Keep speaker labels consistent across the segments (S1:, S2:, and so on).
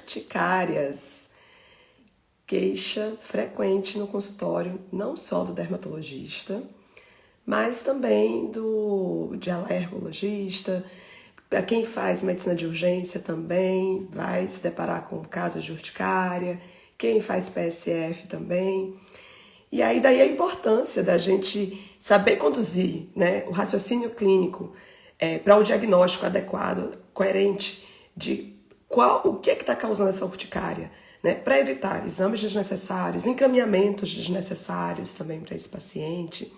S1: urticárias. Queixa frequente no consultório, não só do dermatologista, mas também de alergologista. Para quem faz medicina de urgência também vai se deparar com casos de urticária, quem faz PSF também. E aí daí a importância da gente saber conduzir, né, o raciocínio clínico para o diagnóstico adequado, coerente de o que está causando essa urticária, né, para evitar exames desnecessários, encaminhamentos desnecessários também para esse paciente.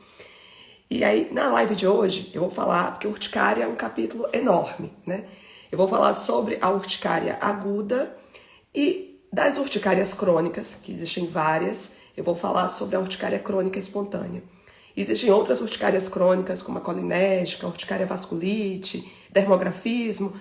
S1: E aí, na live de hoje, eu vou falar, porque urticária é um capítulo enorme, né? Eu vou falar sobre a urticária aguda e das urticárias crônicas, que existem várias. Eu vou falar sobre a urticária crônica espontânea. Existem outras urticárias crônicas, como a colinérgica, a urticária vasculite, dermografismo,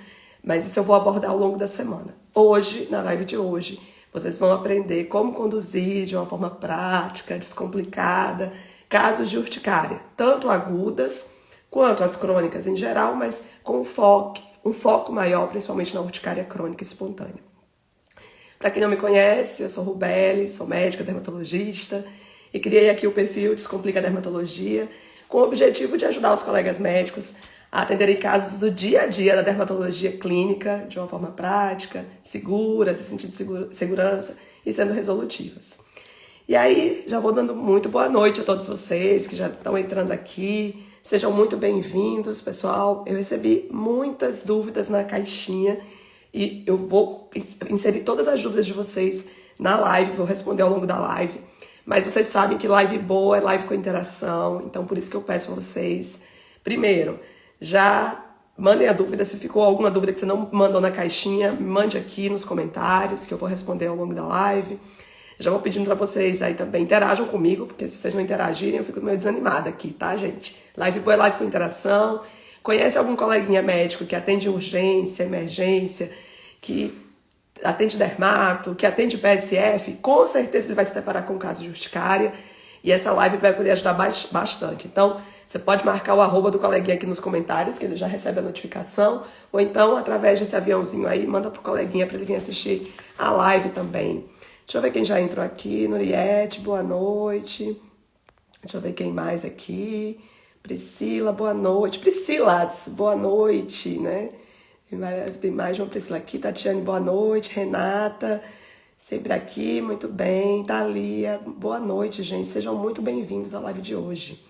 S1: mas isso eu vou abordar ao longo da semana. Hoje, na live de hoje, vocês vão aprender como conduzir de uma forma prática, descomplicada, casos de urticária, tanto agudas quanto as crônicas em geral, mas com um foco maior, principalmente na urticária crônica espontânea. Para quem não me conhece, eu sou Rubeli, sou médica dermatologista e criei aqui o perfil Descomplica Dermatologia com o objetivo de ajudar os colegas médicos a atenderem casos do dia a dia da dermatologia clínica de uma forma prática, segura, se sentindo segurança e sendo resolutivas. E aí, já vou dando muito boa noite a todos vocês que já estão entrando aqui. Sejam muito bem-vindos, pessoal. Eu recebi muitas dúvidas na caixinha e eu vou inserir todas as dúvidas de vocês na live, vou responder ao longo da live. Mas vocês sabem que live boa é live com interação, então por isso que eu peço a vocês, primeiro, já mandem a dúvida. Se ficou alguma dúvida que você não mandou na caixinha, me mande aqui nos comentários que eu vou responder ao longo da live. Já vou pedindo para vocês aí também, interajam comigo, porque se vocês não interagirem, eu fico meio desanimada aqui, tá, gente? Live boa é live com interação. Conhece algum coleguinha médico que atende urgência, emergência, que atende dermato, que atende PSF? Com certeza ele vai se deparar com um caso de urticária. E essa live vai poder ajudar bastante. Então, você pode marcar o @ do coleguinha aqui nos comentários, que ele já recebe a notificação. Ou então, através desse aviãozinho aí, manda pro coleguinha para ele vir assistir a live também. Deixa eu ver quem já entrou aqui. Nuriette, boa noite. Deixa eu ver quem mais aqui. Priscila, boa noite. Priscilas, boa noite, né? Tem mais de uma Priscila aqui. Tatiane, boa noite. Renata, sempre aqui, muito bem. Thalia, boa noite, gente. Sejam muito bem-vindos à live de hoje.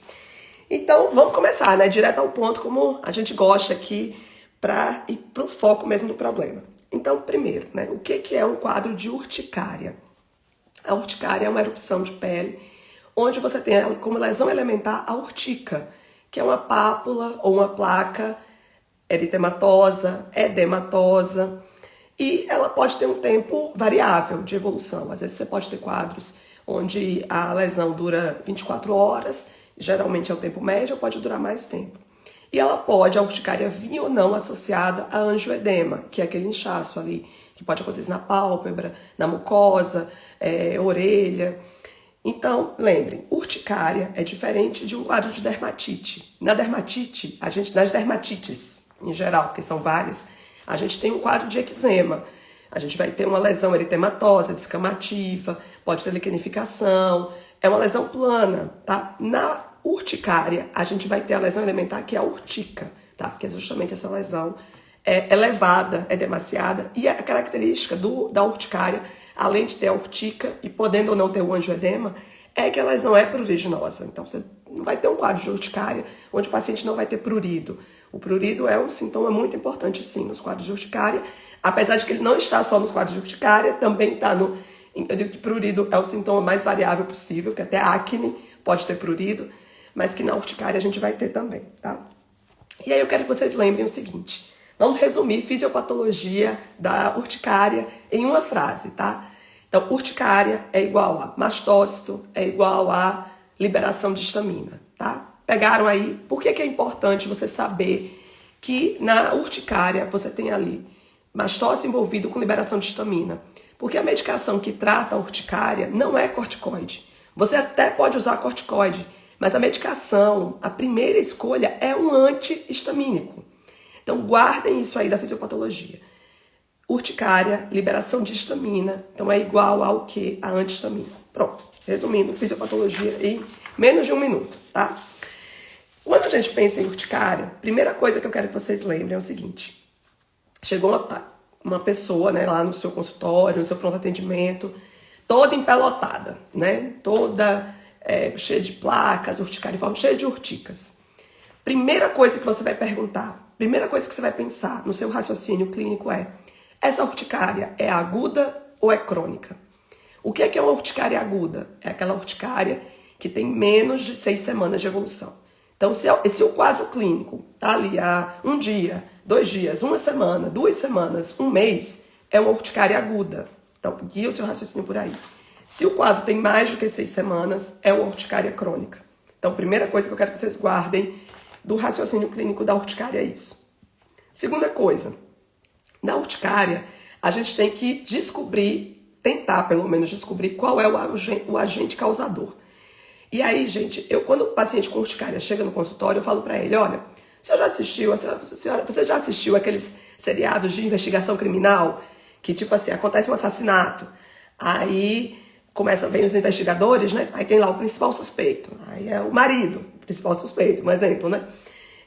S1: Então, vamos começar, né? Direto ao ponto, como a gente gosta aqui, para ir pro foco mesmo do problema. Então, primeiro, né, o que é um quadro de urticária? A urticária é uma erupção de pele, onde você tem como lesão elementar a urtica, que é uma pápula ou uma placa eritematosa, edematosa, e ela pode ter um tempo variável de evolução. Às vezes você pode ter quadros onde a lesão dura 24 horas, geralmente é o tempo médio, ou pode durar mais tempo. E ela pode, a urticária, vir ou não associada a angioedema, que é aquele inchaço ali, que pode acontecer na pálpebra, na mucosa, orelha. Então, lembrem, urticária é diferente de um quadro de dermatite. Na dermatite, nas dermatites em geral, porque são várias, a gente tem um quadro de eczema. A gente vai ter uma lesão eritematosa, descamativa, pode ter liquenificação, é uma lesão plana, tá? Na urticária, a gente vai ter a lesão elementar, que é a urtica, tá? Que é justamente essa lesão elevada, demasiada. E a característica da urticária, além de ter a urtica e podendo ou não ter o angioedema, é que a lesão é pruriginosa. Então, você não vai ter um quadro de urticária onde o paciente não vai ter prurido. O prurido é um sintoma muito importante, sim, nos quadros de urticária. Apesar de que ele não está só nos quadros de urticária, também está no... Eu digo que prurido é o sintoma mais variável possível, que até acne pode ter prurido, mas que na urticária a gente vai ter também, tá? E aí eu quero que vocês lembrem o seguinte, vamos resumir fisiopatologia da urticária em uma frase, tá? Então, urticária é igual a mastócito, é igual a liberação de histamina, tá? Pegaram aí? Por que é importante você saber que na urticária você tem ali mastócito envolvido com liberação de histamina? Porque a medicação que trata a urticária não é corticoide. Você até pode usar corticoide, mas a medicação, a primeira escolha é um anti-histamínico. Então guardem isso aí da fisiopatologia. urticária, liberação de histamina. Então é igual ao que? A antihistamina. Pronto. Resumindo, fisiopatologia em menos de 1 minuto, tá? Quando a gente pensa em urticária, primeira coisa que eu quero que vocês lembrem é o seguinte. Chegou uma pessoa, né, lá no seu consultório, no seu pronto atendimento, toda empelotada, né? Toda cheia de placas, urticariforme, cheia de urticas. Primeira coisa que você vai perguntar, primeira coisa que você vai pensar no seu raciocínio clínico é: essa urticária é aguda ou é crônica? O que é uma urticária aguda? É aquela urticária que tem menos de 6 semanas de evolução. Então, se o quadro clínico tá ali há 1 dia, 2 dias, 1 semana, 2 semanas, 1 mês, é uma urticária aguda. Então, guia o seu raciocínio por aí. Se o quadro tem mais do que 6 semanas, é uma urticária crônica. Então, primeira coisa que eu quero que vocês guardem do raciocínio clínico da urticária é isso. Segunda coisa, na urticária, a gente tem que tentar pelo menos descobrir qual é o agente causador. E aí, gente, quando o paciente com urticária chega no consultório, eu falo pra ele: olha, você já assistiu aqueles seriados de investigação criminal? Que, tipo assim, acontece um assassinato, aí vem os investigadores, né? Aí tem lá o principal suspeito, aí é o marido, principal suspeito, um exemplo, né?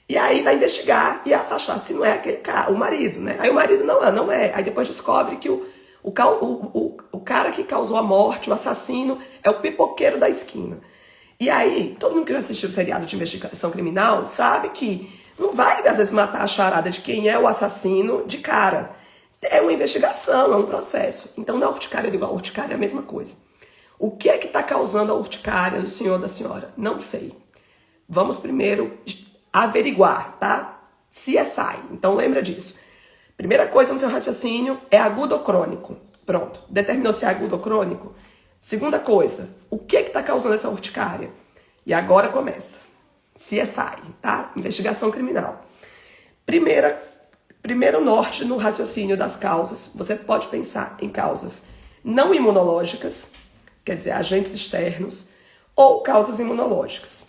S1: E aí vai investigar e afastar se não é aquele cara, o marido, né? Aí o marido não é. Aí depois descobre que o cara que causou a morte, o assassino, é o pipoqueiro da esquina. E aí, todo mundo que já assistiu o seriado de investigação criminal sabe que não vai, às vezes, matar a charada de quem é o assassino de cara. É uma investigação, é um processo. Então, na urticária, a urticária é a mesma coisa. O que é que está causando a urticária do senhor ou da senhora? Não sei. Vamos primeiro averiguar, tá? CSI. Então, lembra disso. Primeira coisa no seu raciocínio é agudo ou crônico. Pronto. Determinou se é agudo ou crônico? Segunda coisa, o que está causando essa urticária? E agora começa. CSI, tá? Investigação criminal. Primeiro norte no raciocínio das causas, você pode pensar em causas não imunológicas, quer dizer, agentes externos, ou causas imunológicas.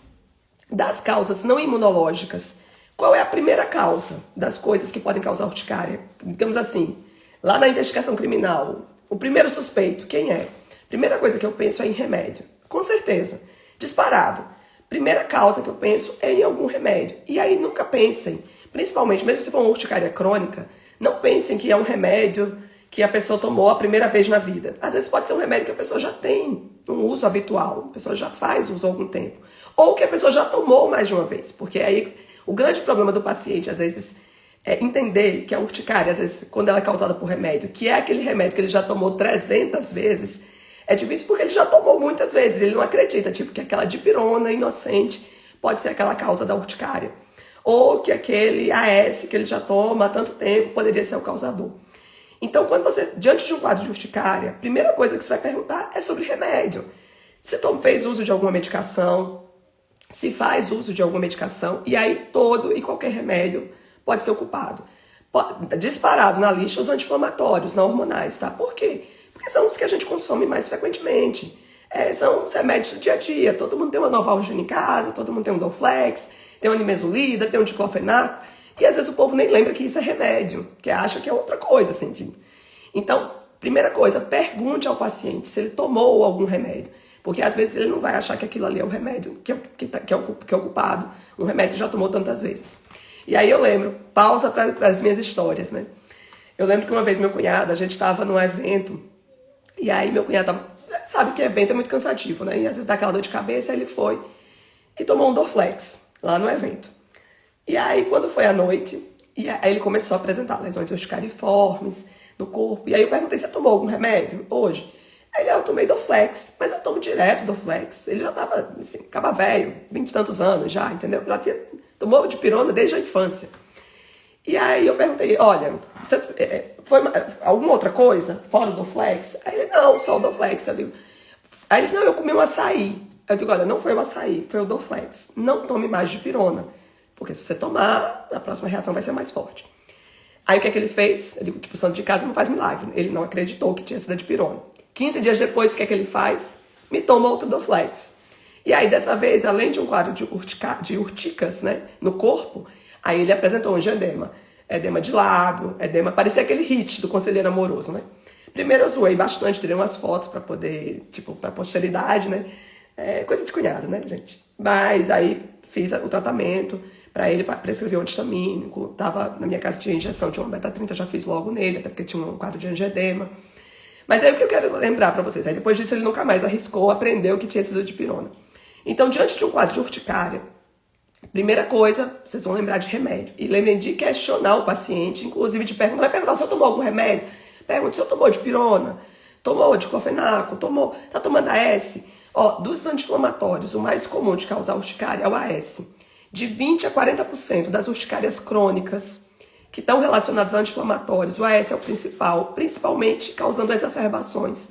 S1: Das causas não imunológicas, qual é a primeira causa das coisas que podem causar urticária? Digamos assim, lá na investigação criminal, o primeiro suspeito, quem é? Primeira coisa que eu penso é em remédio. Com certeza. Disparado. Primeira causa que eu penso é em algum remédio. E aí nunca pensem, principalmente, mesmo se for uma urticária crônica, não pensem que é um remédio que a pessoa tomou a primeira vez na vida. Às vezes pode ser um remédio que a pessoa já tem um uso habitual, a pessoa já faz uso há algum tempo. Ou que a pessoa já tomou mais de uma vez. Porque aí o grande problema do paciente, às vezes, é entender que a urticária, às vezes, quando ela é causada por remédio, que é aquele remédio que ele já tomou 300 vezes, é difícil porque ele já tomou muitas vezes, ele não acredita, tipo, que aquela dipirona inocente pode ser aquela causa da urticária. Ou que aquele AS que ele já toma há tanto tempo poderia ser o causador. Então, quando você, diante de um quadro de urticária, a primeira coisa que você vai perguntar é sobre remédio. Se fez uso de alguma medicação, se faz uso de alguma medicação, e aí todo e qualquer remédio pode ser ocupado. Disparado na lista os anti-inflamatórios, não hormonais, tá? Por quê? Porque são os que a gente consome mais frequentemente. São os remédios do dia a dia. Todo mundo tem uma Novalgina em casa, todo mundo tem um Dorflex, tem uma nimesulida, tem um diclofenaco. E às vezes o povo nem lembra que isso é remédio, que acha que é outra coisa, assim. Então, primeira coisa, pergunte ao paciente se ele tomou algum remédio. Porque às vezes ele não vai achar que aquilo ali é o remédio que é ocupado, um remédio que já tomou tantas vezes. E aí eu lembro, pausa para as minhas histórias, né? Eu lembro que uma vez meu cunhado, a gente estava num evento, e aí meu cunhado sabe que evento é muito cansativo, né? E às vezes dá aquela dor de cabeça, aí ele foi e tomou um Dorflex lá no evento. E aí quando foi à noite, aí ele começou a apresentar lesões urticariformes no corpo. E aí eu perguntei se ele tomou algum remédio hoje. Aí eu tomei Dorflex, mas eu tomo direto Dorflex. Ele já tava, assim, acaba velho, 20 e tantos anos já, entendeu? Já tomou dipirona desde a infância. E aí eu perguntei, olha, foi alguma outra coisa fora do Dorflex? Aí ele, não, só o Dorflex. Aí ele, não, eu comi um açaí. Eu digo, olha, não foi o açaí, foi o Dorflex. Não tome mais dipirona, porque se você tomar, a próxima reação vai ser mais forte. Aí o que é que ele fez? Eu digo, tipo, santo de casa não faz milagre. Ele não acreditou que tinha sido a dipirona. 15 dias depois, o que é que ele faz? Me toma outro Dorflex. E aí, dessa vez, além de um quadro de urticas, né, no corpo, aí ele apresentou um angioedema edema de lábio, edema... Parecia aquele hit do Conselheiro Amoroso, né? Primeiro eu zoei bastante, tirei umas fotos pra poder, tipo, pra posteridade, né? É coisa de cunhado, né, gente? Mas aí fiz o tratamento pra ele, prescrevi um antistamínico, tava na minha casa de injeção, tinha um beta-30, já fiz logo nele, até porque tinha um quadro de angioedema. Mas aí o que eu quero lembrar pra vocês, aí depois disso ele nunca mais arriscou, aprendeu que tinha sido dipirona. Então, diante de um quadro de urticária, primeira coisa, vocês vão lembrar de remédio. E lembrem de questionar o paciente, inclusive de perguntar, não vai perguntar se eu tomou algum remédio, pergunte se eu tomou dipirona, tomou diclofenaco, tá tomando AS. Ó, dos anti-inflamatórios, o mais comum de causar urticária é o AS. De 20 a 40% das urticárias crônicas que estão relacionadas a anti-inflamatórios, o AS é o principal, principalmente causando exacerbações.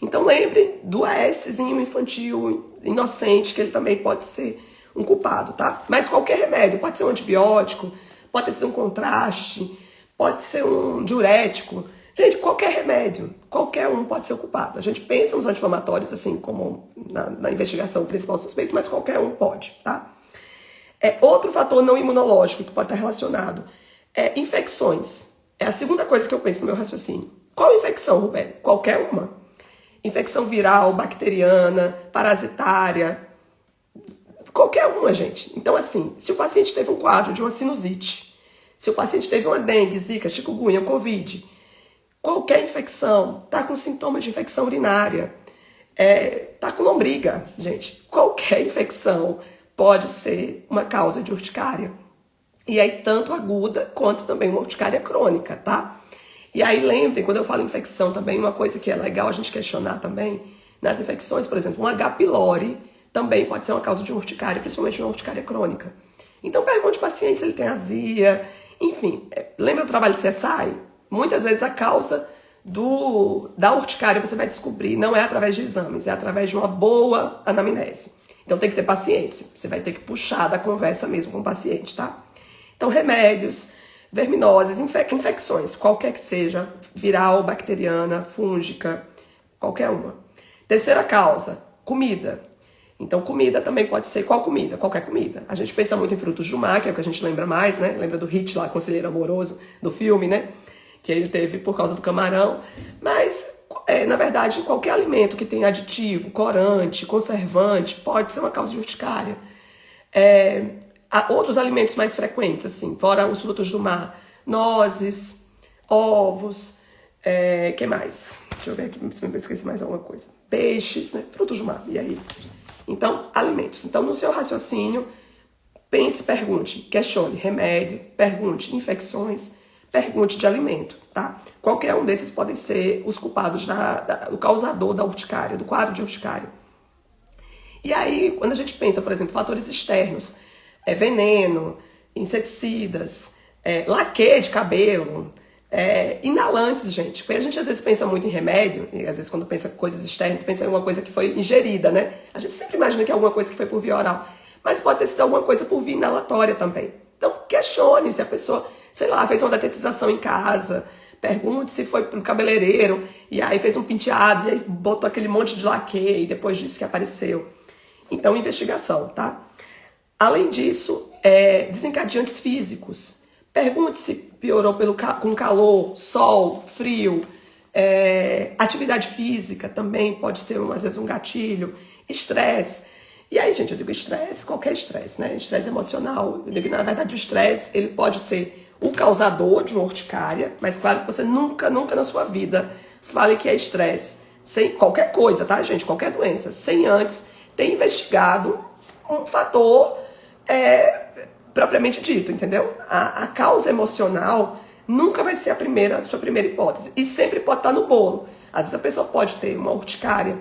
S1: Então lembre do ASzinho infantil, inocente, que ele também pode ser um culpado, tá? Mas qualquer remédio, pode ser um antibiótico, pode ter sido um contraste, pode ser um diurético. Gente, qualquer remédio, qualquer um pode ser o culpado. A gente pensa nos anti-inflamatórios, assim, como na investigação principal suspeito, mas qualquer um pode, tá? Outro fator não imunológico que pode estar relacionado é infecções. É a segunda coisa que eu penso no meu raciocínio. Qual infecção, Rubén? Qualquer uma. Infecção viral, bacteriana, parasitária, qualquer uma, gente. Então, assim, se o paciente teve um quadro de uma sinusite, se o paciente teve uma dengue, zika, chikungunya, covid, qualquer infecção, tá com sintomas de infecção urinária, tá com lombriga, gente. Qualquer infecção pode ser uma causa de urticária. E aí, tanto aguda quanto também uma urticária crônica, tá? E aí, lembrem, quando eu falo infecção também, uma coisa que é legal a gente questionar também, nas infecções, por exemplo, um H. pylori também pode ser uma causa de urticária, principalmente uma urticária crônica. Então, pergunte ao paciente se ele tem azia, enfim. Lembra o trabalho CSI? Muitas vezes a causa da urticária você vai descobrir, não é através de exames, é através de uma boa anamnese. Então, tem que ter paciência. Você vai ter que puxar da conversa mesmo com o paciente, tá? Então, remédios, verminoses, infecções, qualquer que seja, viral, bacteriana, fúngica, qualquer uma. Terceira causa, comida. Então, comida também pode ser qual comida? Qualquer comida. A gente pensa muito em frutos do mar, que é o que a gente lembra mais, né? Lembra do hit lá, Conselheiro Amoroso, do filme, né? Que ele teve por causa do camarão. Mas, na verdade, qualquer alimento que tenha aditivo, corante, conservante, pode ser uma causa de urticária. Há outros alimentos mais frequentes, assim, fora os frutos do mar. Nozes, ovos, que mais? Deixa eu ver aqui se eu esqueci mais alguma coisa. Peixes, né? Frutos do mar, e aí? Então, alimentos. Então, no seu raciocínio, pense, pergunte, questione remédio, pergunte infecções, pergunte de alimento, tá? Qualquer um desses podem ser os culpados, o causador da urticária, do quadro de urticária. E aí, quando a gente pensa, por exemplo, fatores externos, veneno, inseticidas, laque de cabelo, inalantes, gente. Porque a gente às vezes pensa muito em remédio, e às vezes quando pensa em coisas externas, pensa em alguma coisa que foi ingerida, né? A gente sempre imagina que é alguma coisa que foi por via oral, mas pode ter sido alguma coisa por via inalatória também. Então, questione se a pessoa, sei lá, fez uma detetização em casa, pergunte se foi pro cabeleireiro, e aí fez um penteado, e aí botou aquele monte de laque, e depois disso que apareceu. Então, investigação, tá? Além disso, desencadeantes físicos. Pergunte se piorou com calor, sol, frio. Atividade física também pode ser, às vezes, um gatilho. Estresse. E aí, gente, eu digo estresse, qualquer estresse, né? Estresse emocional. Eu digo que, na verdade, o estresse ele pode ser o causador de uma urticária, mas claro que você nunca na sua vida fale que é estresse. Sem qualquer coisa, tá, gente? Qualquer doença. Sem antes ter investigado um fator propriamente dito, entendeu? A causa emocional nunca vai ser a sua primeira hipótese. E sempre pode estar no bolo. Às vezes a pessoa pode ter uma urticária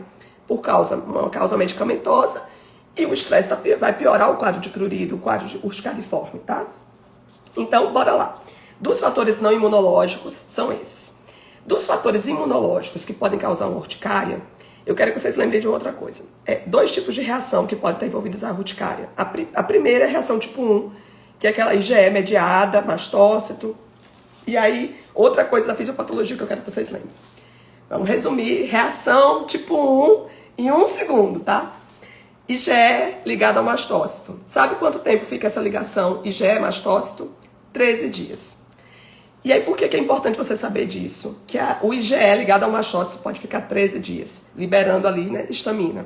S1: uma causa medicamentosa e o estresse vai piorar o quadro de prurido, o quadro de urticariforme, tá? Então, bora lá. Dos fatores não imunológicos são esses. Dos fatores imunológicos que podem causar uma urticária, eu quero que vocês lembrem de outra coisa. 2 tipos de reação que podem estar envolvidas na urticária. A primeira é a reação tipo 1, que é aquela IgE mediada, mastócito. E aí, outra coisa da fisiopatologia que eu quero que vocês lembrem. Vamos resumir. Reação tipo 1 em 1 segundo, tá? IgE ligado ao mastócito. Sabe quanto tempo fica essa ligação IgE-mastócito? 13 dias. E aí, por que é importante você saber disso? Que o IgE ligado ao machócito pode ficar 13 dias, liberando ali, né, histamina.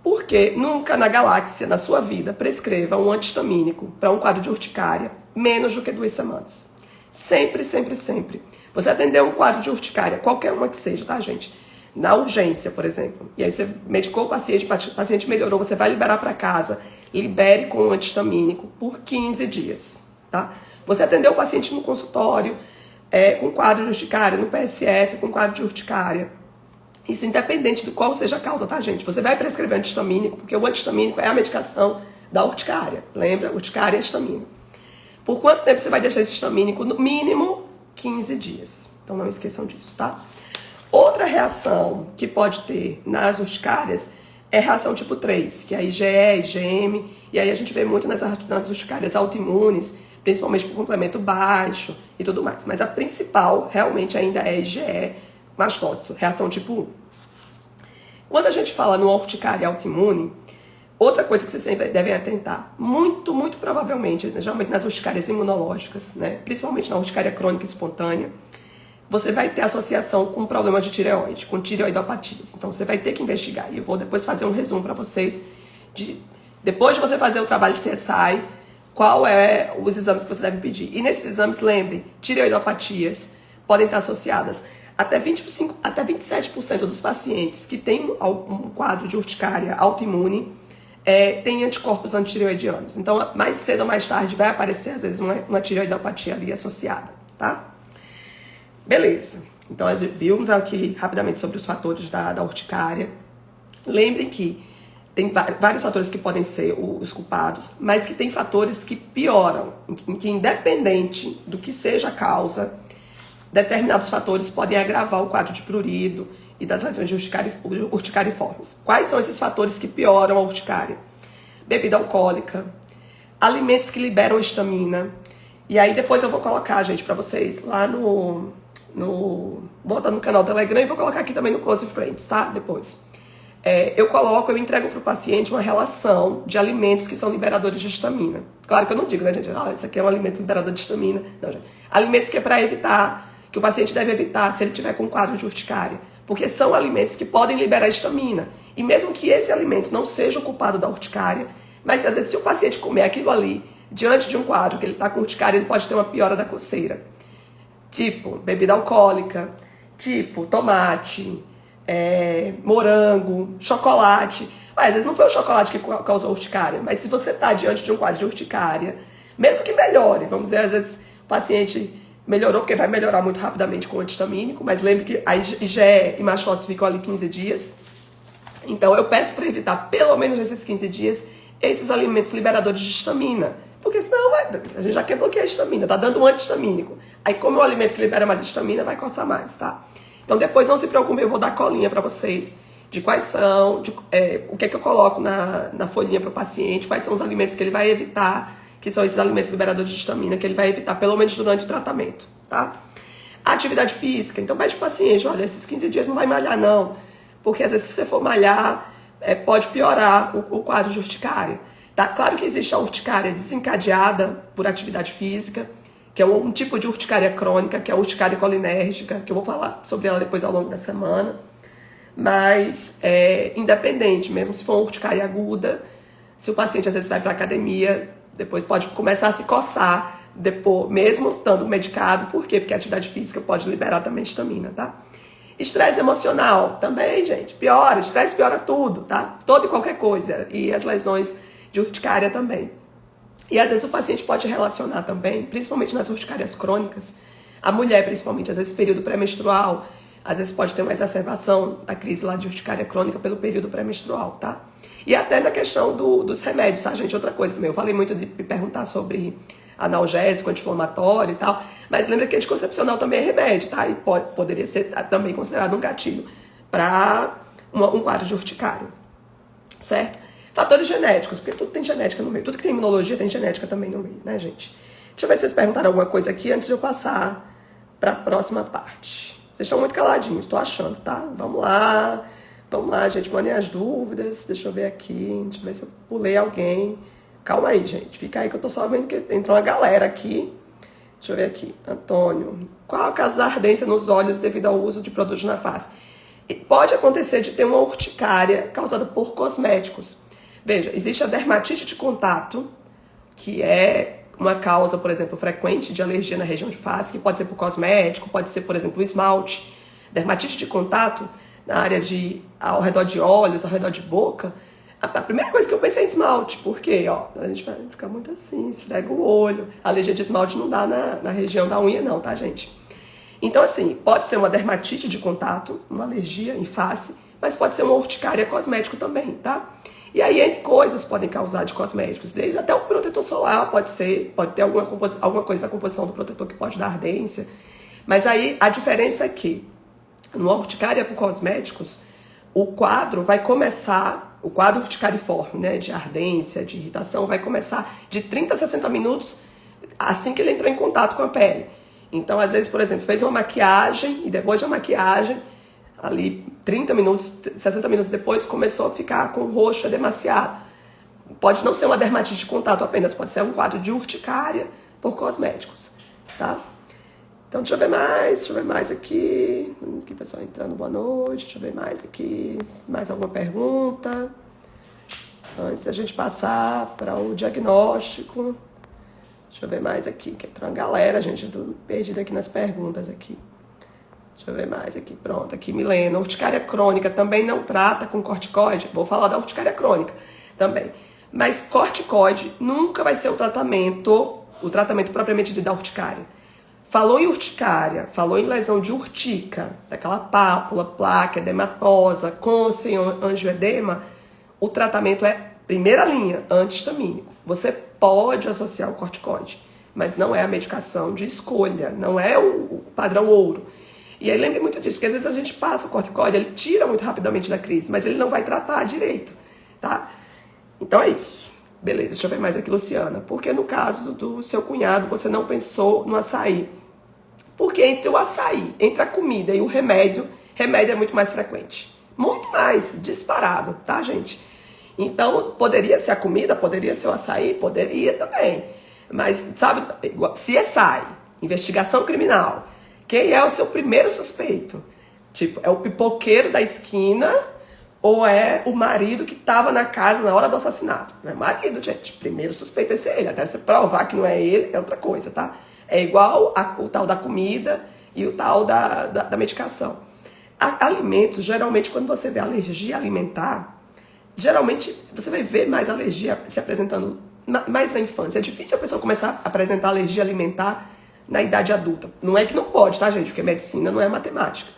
S1: Porque nunca na galáxia, na sua vida, prescreva um antihistamínico para um quadro de urticária menos do que 2 semanas. Sempre, sempre, sempre. Você atendeu um quadro de urticária, qualquer uma que seja, tá, gente? Na urgência, por exemplo. E aí você medicou o paciente melhorou, você vai liberar para casa, libere com um antihistamínico por 15 dias, tá? Você atendeu o paciente no consultório, com quadro de urticária, no PSF, com quadro de urticária. Isso independente de qual seja a causa, tá, gente? Você vai prescrever antihistamínico, porque o antihistamínico é a medicação da urticária. Lembra? Urticária é histamina. Por quanto tempo você vai deixar esse histamínico? No mínimo 15 dias. Então não esqueçam disso, tá? Outra reação que pode ter nas urticárias é reação tipo 3, que é IgE, IgM, e aí a gente vê muito nas urticárias autoimunes, principalmente por complemento baixo e tudo mais. Mas a principal realmente ainda é IgE mastócito, reação tipo 1. Quando a gente fala no urticária autoimune, outra coisa que vocês devem atentar, muito, muito provavelmente, geralmente nas urticárias imunológicas, né, principalmente na urticária crônica espontânea, você vai ter associação com problemas de tireoide, com tireoidopatias. Então você vai ter que investigar. E eu vou depois fazer um resumo para vocês, depois de você fazer o trabalho CSI, qual é os exames que você deve pedir. E nesses exames, lembre, tireoidopatias podem estar associadas. Até 27% dos pacientes que têm um quadro de urticária autoimune têm anticorpos antitireoidianos. Então, mais cedo ou mais tarde vai aparecer, às vezes, uma tireoidopatia ali associada, tá? Beleza. Então, nós vimos aqui rapidamente sobre os fatores da urticária. Lembrem que tem vários fatores que podem ser os culpados, mas que tem fatores que pioram, que independente do que seja a causa, determinados fatores podem agravar o quadro de prurido e das lesões de urticariformes. Quais são esses fatores que pioram a urticária? Bebida alcoólica, alimentos que liberam histamina. E aí depois eu vou colocar, gente, para vocês lá bota no canal do Telegram e vou colocar aqui também no Close Friends, tá? Depois. Eu entrego para o paciente uma relação de alimentos que são liberadores de histamina. Claro que eu não digo, né, gente? Isso aqui é um alimento liberador de histamina. Não, gente. Alimentos que é para evitar, que o paciente deve evitar se ele tiver com quadro de urticária. Porque são alimentos que podem liberar histamina. E mesmo que esse alimento não seja o culpado da urticária, mas às vezes se o paciente comer aquilo ali, diante de um quadro que ele está com urticária, ele pode ter uma piora da coceira. Tipo, bebida alcoólica, tipo, tomate, morango, chocolate. Mas, às vezes não foi o chocolate que causou urticária, mas se você está diante de um quadro de urticária, mesmo que melhore, vamos dizer, às vezes o paciente melhorou, porque vai melhorar muito rapidamente com o antihistamínico, mas lembre que a IgE e machócito ficam ali 15 dias. Então eu peço para evitar, pelo menos nesses 15 dias, esses alimentos liberadores de histamina. Porque senão a gente já quer bloquear a histamina, tá dando um antihistamínico. Aí como é um alimento que libera mais histamina, vai coçar mais, tá? Então depois não se preocupe, eu vou dar colinha para vocês de quais são, o que é que eu coloco na folhinha para o paciente, quais são os alimentos que ele vai evitar, que são esses alimentos liberadores de histamina, que ele vai evitar pelo menos durante o tratamento, tá? Atividade física, então pede pro paciente, olha, esses 15 dias não vai malhar não, porque às vezes se você for malhar, pode piorar o quadro de urticária. Tá? Claro que existe a urticária desencadeada por atividade física, que é um tipo de urticária crônica, que é a urticária colinérgica, que eu vou falar sobre ela depois ao longo da semana. Mas, independente, mesmo se for uma urticária aguda, se o paciente às vezes vai para a academia, depois pode começar a se coçar, depois, mesmo estando medicado. Por quê? Porque a atividade física pode liberar também histamina, tá? Estresse emocional também, gente, piora. Estresse piora tudo, tá? Toda e qualquer coisa. E as lesões de urticária também. E às vezes o paciente pode relacionar também, principalmente nas urticárias crônicas, a mulher principalmente, às vezes período pré-menstrual, às vezes pode ter uma exacerbação da crise lá de urticária crônica pelo período pré-menstrual, tá? E até na questão dos remédios, tá, gente? Outra coisa também, eu falei muito de perguntar sobre analgésico, anti-inflamatório e tal, mas lembra que anticoncepcional também é remédio, tá? E poderia ser também considerado um gatilho para um quadro de urticária, certo? Fatores genéticos, porque tudo tem genética no meio. Tudo que tem imunologia tem genética também no meio, né, gente? Deixa eu ver se vocês perguntaram alguma coisa aqui antes de eu passar para a próxima parte. Vocês estão muito caladinhos, tô achando, tá? Vamos lá, gente, mandem as dúvidas. Deixa eu ver aqui, deixa eu ver se eu pulei alguém. Calma aí, gente, fica aí que eu tô só vendo que entrou uma galera aqui. Deixa eu ver aqui. Antônio. Qual a causa da ardência nos olhos devido ao uso de produtos na face? E pode acontecer de ter uma urticária causada por cosméticos. Veja, existe a dermatite de contato, que é uma causa, por exemplo, frequente de alergia na região de face, que pode ser por cosmético, pode ser, por exemplo, o esmalte. Dermatite de contato na área ao redor de olhos, ao redor de boca. A primeira coisa que eu pensei é em esmalte, porque ó, a gente vai ficar muito assim, esfrega o olho. A alergia de esmalte não dá na região da unha não, tá, gente? Então, assim, pode ser uma dermatite de contato, uma alergia em face, mas pode ser uma urticária cosmético também, tá? E aí, N coisas podem causar de cosméticos, desde até o protetor solar pode ter alguma coisa da composição do protetor que pode dar ardência. Mas aí, a diferença é que, numa urticária por cosméticos, o quadro urticariforme, né, de ardência, de irritação, vai começar de 30 a 60 minutos assim que ele entrou em contato com a pele. Então, às vezes, por exemplo, fez uma maquiagem e depois da maquiagem, ali 30 minutos, 60 minutos depois, começou a ficar com o roxo edemaciado. Pode não ser uma dermatite de contato apenas, pode ser um quadro de urticária por cosméticos, tá? Então, deixa eu ver mais aqui. Aqui, pessoal entrando, boa noite. Deixa eu ver mais aqui. Mais alguma pergunta? Antes da gente passar para o diagnóstico. Deixa eu ver mais aqui, que entrou uma galera, gente. Tô perdida aqui nas perguntas aqui. Deixa eu ver mais aqui. Pronto, aqui, Milena. Urticária crônica também não trata com corticoide? Vou falar da urticária crônica também. Mas corticoide nunca vai ser o tratamento propriamente da urticária. Falou em urticária, falou em lesão de urtica, daquela pápula, placa, edematosa, com sem angioedema, o tratamento é primeira linha, antihistamínico. Você pode associar o corticoide, mas não é a medicação de escolha, não é o padrão ouro. E aí lembre muito disso, porque às vezes a gente passa o corticoide, ele tira muito rapidamente da crise, mas ele não vai tratar direito, tá? Então é isso. Beleza, deixa eu ver mais aqui, Luciana. Porque no caso do seu cunhado, você não pensou no açaí? Porque entre o açaí, entre a comida e o remédio é muito mais frequente. Muito mais, disparado, tá, gente? Então, poderia ser a comida, poderia ser o açaí, poderia também. Mas, sabe, CSI, investigação criminal, quem é o seu primeiro suspeito? Tipo, é o pipoqueiro da esquina ou é o marido que estava na casa na hora do assassinato? Não é marido, gente. Primeiro suspeito é ser ele. Até você provar que não é ele, é outra coisa, tá? É igual o tal da comida e o tal da medicação. Alimentos, geralmente, quando você vê alergia alimentar, geralmente você vai ver mais alergia se apresentando mais na infância. É difícil a pessoa começar a apresentar alergia alimentar na idade adulta. Não é que não pode, tá, gente? Porque medicina não é matemática.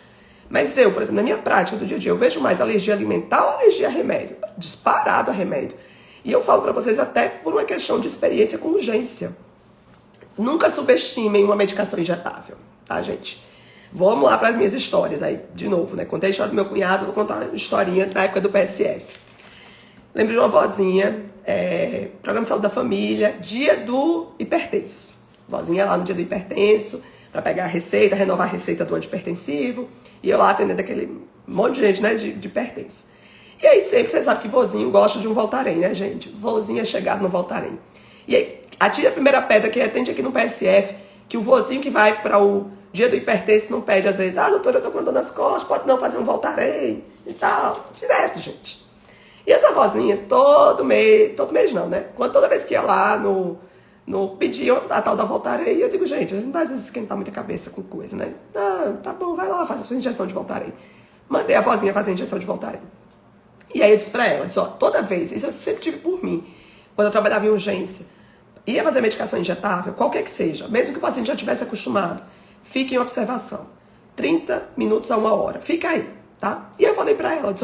S1: Mas eu, por exemplo, na minha prática do dia a dia, eu vejo mais alergia alimentar ou alergia a remédio? Disparado a remédio. E eu falo pra vocês até por uma questão de experiência com urgência. Nunca subestimem uma medicação injetável, tá, gente? Vamos lá para as minhas histórias aí, de novo, né? Contei a história do meu cunhado, vou contar uma historinha da época do PSF. Lembro de uma vozinha, programa de saúde da família, dia do hipertenso. Vozinha lá no dia do hipertenso, para pegar a receita, renovar a receita do antihipertensivo, e eu lá atendendo aquele monte de gente, né, de hipertenso. E aí sempre, você sabe que vozinho gosta de um Voltaren, né, gente? Vozinho é chegado no Voltaren. E aí, atire a primeira pedra que atende aqui no PSF, que o vozinho que vai para o dia do hipertenso não pede às vezes, doutora, eu tô com dor nas costas, pode não fazer um Voltaren e tal. Direto, gente. E essa vozinha, todo mês não, né? Toda vez que ia lá pedir a tal da Voltaren, eu digo, gente, a gente não vai às vezes esquentar muita cabeça com coisa, né? Tá bom, vai lá, faz a sua injeção de Voltaren. Mandei a vozinha fazer a injeção de Voltaren. E aí eu disse pra ela, toda vez, isso eu sempre tive por mim, quando eu trabalhava em urgência, ia fazer medicação injetável, qualquer que seja, mesmo que o paciente já tivesse acostumado, fique em observação. 30 minutos a 1 hora. Fica aí, tá? E eu falei pra ela,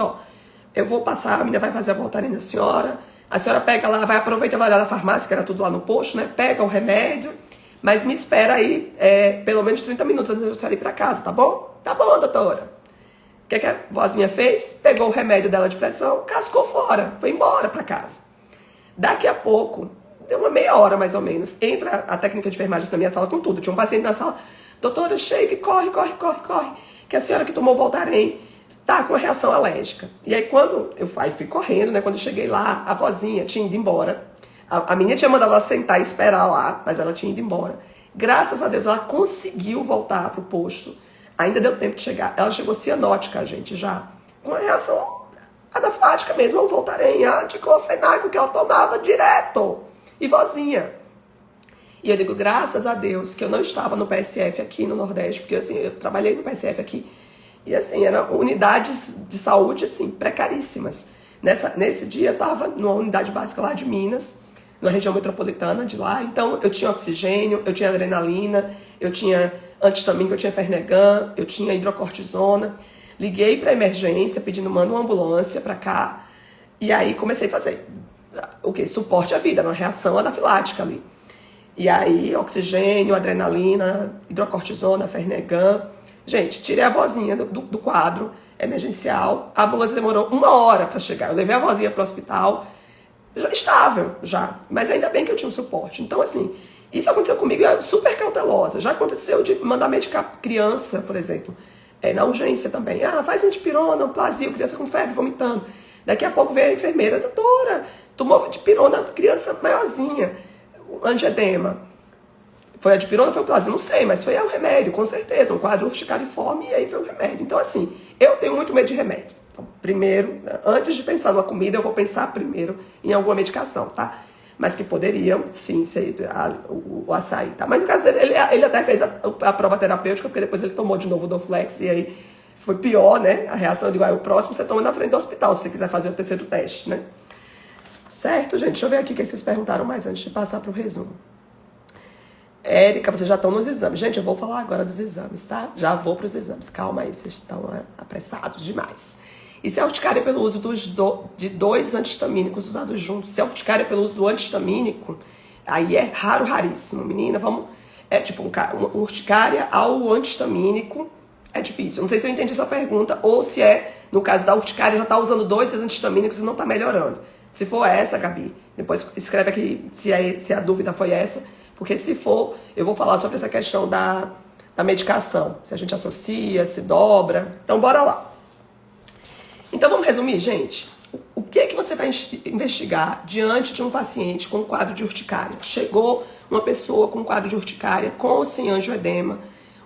S1: eu vou passar, a menina vai fazer a Voltaren da senhora, a senhora pega lá, vai aproveitar, vai lá na farmácia, que era tudo lá no posto, né? Pega o remédio, mas me espera aí pelo menos 30 minutos antes de eu sair pra casa, tá bom? Tá bom, doutora. O que a vozinha fez? Pegou o remédio dela de pressão, cascou fora, foi embora pra casa. Daqui a pouco, deu uma meia hora mais ou menos, entra a técnica de enfermagem na minha sala com tudo. Tinha um paciente na sala, doutora, chega, corre, que a senhora que tomou Voltaren tá com uma reação alérgica. E aí quando eu fui correndo, né, quando eu cheguei lá, a vozinha tinha ido embora. A menina tinha mandado ela sentar e esperar lá, mas ela tinha ido embora. Graças a Deus, ela conseguiu voltar pro posto. Ainda deu tempo de chegar. Ela chegou cianótica, gente, já. Com a reação anafilática mesmo, ao Voltaren, a diclofenaco que ela tomava direto. E vozinha. E eu digo, graças a Deus, que eu não estava no PSF aqui no Nordeste, porque assim, eu trabalhei no PSF aqui. E assim, eram unidades de saúde, assim, precaríssimas. Nesse dia eu estava numa unidade básica lá de Minas, na região metropolitana de lá. Então eu tinha oxigênio, eu tinha adrenalina, eu tinha antihistamínico, eu tinha Fernegan, eu tinha hidrocortisona. Liguei para emergência pedindo, manda uma ambulância para cá. E aí comecei a fazer o quê? Suporte à vida, uma reação anafilática ali. E aí oxigênio, adrenalina, hidrocortisona, Fernegan. Gente, tirei a vozinha do quadro emergencial. A ambulância demorou 1 hora para chegar. Eu levei a vozinha para o hospital, já estável, já. Mas ainda bem que eu tinha um suporte. Então, assim, isso aconteceu comigo, eu super cautelosa. Já aconteceu de mandar medicar criança, por exemplo, na urgência também. Faz um dipirona, um plasio, criança com febre, vomitando. Daqui a pouco vem a enfermeira, doutora, tomou dipirona, criança maiorzinha, angedema. Foi a dipirona, foi o plasio, não sei, mas foi o remédio, com certeza, um quadro urticariforme, e aí foi o remédio. Então, assim, eu tenho muito medo de remédio. Então, primeiro, antes de pensar numa comida, eu vou pensar primeiro em alguma medicação, tá? Mas que poderiam, sim, ser o açaí, tá? Mas no caso dele, ele até fez a prova terapêutica, porque depois ele tomou de novo o Doflex, e aí foi pior, né? A reação, eu digo, o próximo você toma na frente do hospital, se você quiser fazer o terceiro teste, né? Certo, gente? Deixa eu ver aqui o que vocês perguntaram mais antes de passar pro resumo. Érica, vocês já estão nos exames. Gente, eu vou falar agora dos exames, tá? Já vou para os exames. Calma aí, vocês estão apressados demais. E se a urticária pelo uso de 2 antihistamínicos usados juntos, se a urticária pelo uso do antihistamínico, aí é raro, raríssimo. Menina, vamos... É tipo uma urticária ao antihistamínico, é difícil. Não sei se eu entendi sua pergunta, ou se no caso da urticária, já está usando 2 antihistamínicos e não está melhorando. Se for essa, Gabi, depois escreve aqui se a dúvida foi essa. Porque se for, eu vou falar sobre essa questão da medicação. Se a gente associa, se dobra. Então, bora lá. Então, vamos resumir, gente. O que é que você vai investigar diante de um paciente com um quadro de urticária? Chegou uma pessoa com um quadro de urticária, com ou sem angioedema.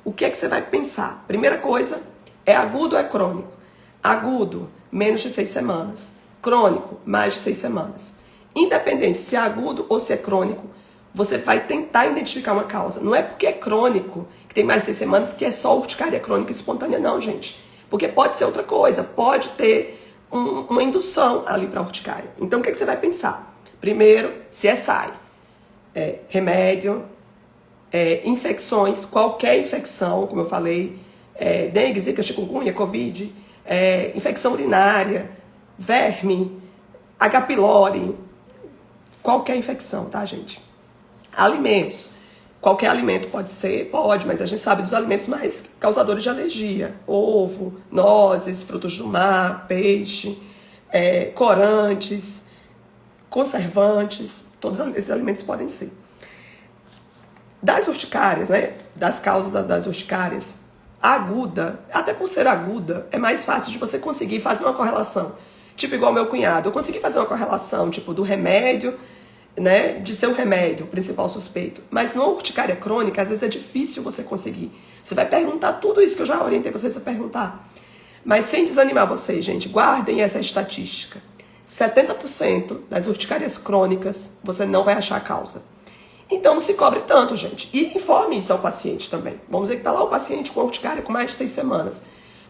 S1: O que é que você vai pensar? Primeira coisa, é agudo ou é crônico? Agudo, menos de 6 semanas. Crônico, mais de 6 semanas. Independente se é agudo ou se é crônico, você vai tentar identificar uma causa. Não é porque é crônico, que tem mais de 6 semanas, que é só urticária crônica espontânea, não, gente. Porque pode ser outra coisa, pode ter uma indução ali para a urticária. Então, o que você vai pensar? Primeiro, se é SAI. Remédio, infecções, qualquer infecção, como eu falei, dengue, zika, chikungunya, covid, infecção urinária, verme, H. pylori, qualquer infecção, tá, gente? Alimentos. Qualquer alimento pode ser? Pode, mas a gente sabe dos alimentos mais causadores de alergia. Ovo, nozes, frutos do mar, peixe, corantes, conservantes. Todos esses alimentos podem ser. Das urticárias, né? Das causas das urticárias, aguda, até por ser aguda, é mais fácil de você conseguir fazer uma correlação. Tipo igual meu cunhado. Eu consegui fazer uma correlação, tipo, do remédio, né, de ser o remédio, o principal suspeito. Mas numa urticária crônica, às vezes é difícil você conseguir. Você vai perguntar tudo isso que eu já orientei vocês a perguntar. Mas sem desanimar vocês, gente, guardem essa estatística. 70% das urticárias crônicas, você não vai achar a causa. Então não se cobre tanto, gente. E informe isso ao paciente também. Vamos dizer que está lá o paciente com urticária com mais de 6 semanas.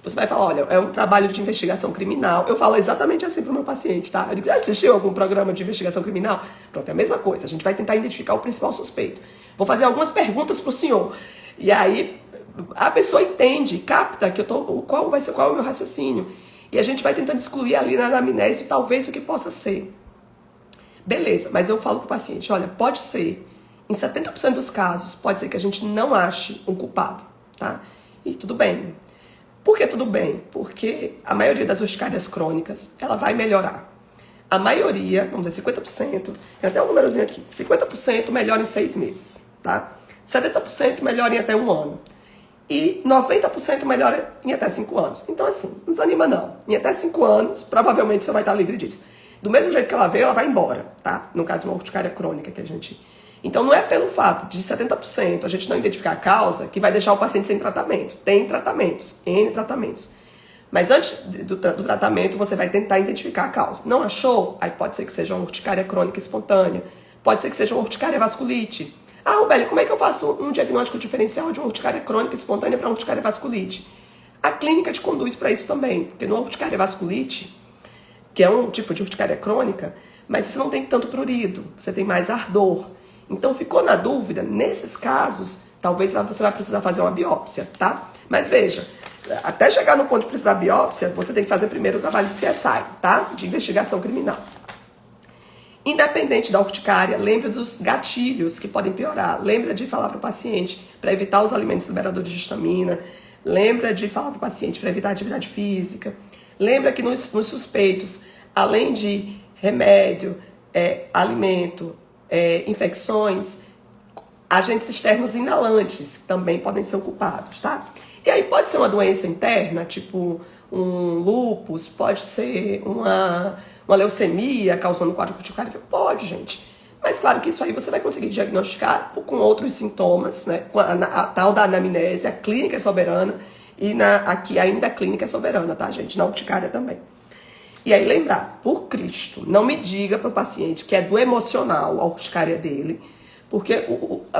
S1: Você vai falar, olha, é um trabalho de investigação criminal. Eu falo exatamente assim para o meu paciente, tá? Eu digo, assistiu algum programa de investigação criminal? Pronto, é a mesma coisa. A gente vai tentar identificar o principal suspeito. Vou fazer algumas perguntas para o senhor. E aí a pessoa entende, capta que qual é o meu raciocínio. E a gente vai tentando excluir ali na anamnese talvez o que possa ser. Beleza, mas eu falo para o paciente, olha, pode ser, em 70% dos casos, pode ser que a gente não ache um culpado, tá? E tudo bem. Por que tudo bem? Porque a maioria das urticárias crônicas, ela vai melhorar. A maioria, vamos dizer 50%, tem até um númerozinho aqui, 50% melhora em 6 meses, tá? 70% melhora em até 1 ano. E 90% melhora em até 5 anos. Então assim, não desanima não. Em até 5 anos, provavelmente você vai estar livre disso. Do mesmo jeito que ela veio, ela vai embora, tá? No caso, uma urticária crônica que a gente Então, não é pelo fato de 70% a gente não identificar a causa que vai deixar o paciente sem tratamento. Tem tratamentos, N tratamentos. Mas antes do tratamento, você vai tentar identificar a causa. Não achou? Aí pode ser que seja uma urticária crônica espontânea. Pode ser que seja uma urticária vasculite. Ah, Rubeli, como é que eu faço um diagnóstico diferencial de uma urticária crônica espontânea para uma urticária vasculite? A clínica te conduz para isso também, porque numa urticária vasculite, que é um tipo de urticária crônica, mas você não tem tanto prurido, você tem mais ardor. Então, ficou na dúvida, nesses casos, talvez você vai precisar fazer uma biópsia, tá? Mas veja, até chegar no ponto de precisar de biópsia, você tem que fazer primeiro o trabalho de CSI, tá? De investigação criminal. Independente da urticária, lembre dos gatilhos que podem piorar. Lembra de falar para o paciente para evitar os alimentos liberadores de histamina. Lembra de falar para o paciente para evitar atividade física. Lembra que nos suspeitos, além de remédio, alimento, infecções, agentes externos inalantes também podem ser ocupados, tá? E aí pode ser uma doença interna, tipo um lúpus, pode ser uma leucemia causando quadro urticário. Pode, gente. Mas claro que isso aí você vai conseguir diagnosticar com outros sintomas, né? Com a tal da anamnese, a clínica é soberana, e aqui ainda a clínica é soberana, tá, gente? Na urticária também. E aí lembrar, por Cristo, não me diga para o paciente que é do emocional a urticária dele, porque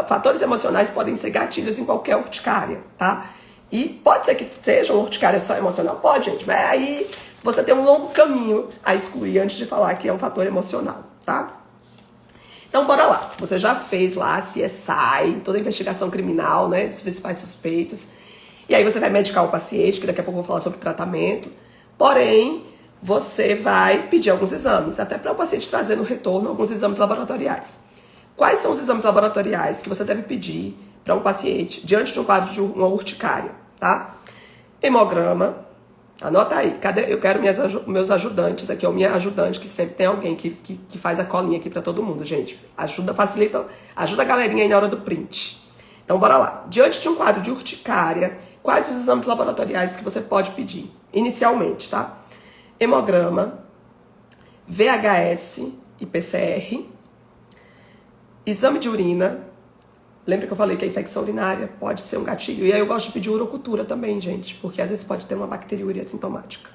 S1: fatores emocionais podem ser gatilhos em qualquer urticária, tá? E pode ser que seja uma urticária só emocional, pode, gente, mas aí você tem um longo caminho a excluir antes de falar que é um fator emocional, tá? Então, bora lá. Você já fez lá a CSI, toda a investigação criminal, né, dos principais suspeitos. E aí você vai medicar o paciente, que daqui a pouco eu vou falar sobre tratamento. Porém, você vai pedir alguns exames, até para o paciente trazer no retorno alguns exames laboratoriais. Quais são os exames laboratoriais que você deve pedir para um paciente diante de um quadro de uma urticária, tá? Hemograma, anota aí, eu quero meus ajudantes aqui, ou minha ajudante, que sempre tem alguém que faz a colinha aqui para todo mundo, gente. Facilita, ajuda a galerinha aí na hora do print. Então, bora lá. Diante de um quadro de urticária, quais os exames laboratoriais que você pode pedir? Inicialmente, tá? Hemograma, VHS e PCR, exame de urina. Lembra que eu falei que a infecção urinária pode ser um gatilho? E aí eu gosto de pedir urocultura também, gente, porque às vezes pode ter uma bacteriúria assintomática.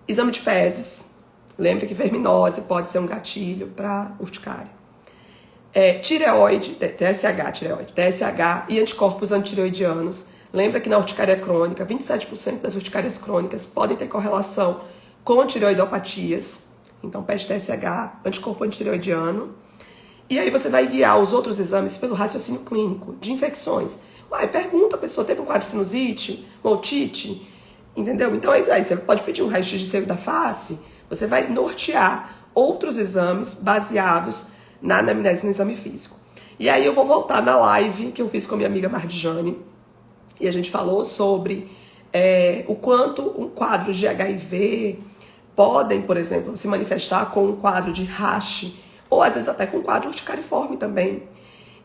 S1: Exame de fezes. Lembra que verminose pode ser um gatilho para urticária. Tireoide, TSH e anticorpos antireoidianos. Lembra que na urticária crônica, 27% das urticárias crônicas podem ter correlação com tireoidopatias. Então pede TSH, anticorpo antireoidiano. E aí você vai guiar os outros exames pelo raciocínio clínico de infecções. Pergunta a pessoa, teve um quadro de sinusite, uma otite, entendeu? Então aí você pode pedir um raio-x de seio da face, você vai nortear outros exames baseados na anamnese no exame físico. E aí eu vou voltar na live que eu fiz com a minha amiga Marjane, e a gente falou sobre o quanto um quadro de HIV podem, por exemplo, se manifestar com um quadro de rash, ou às vezes até com quadro urticariforme também.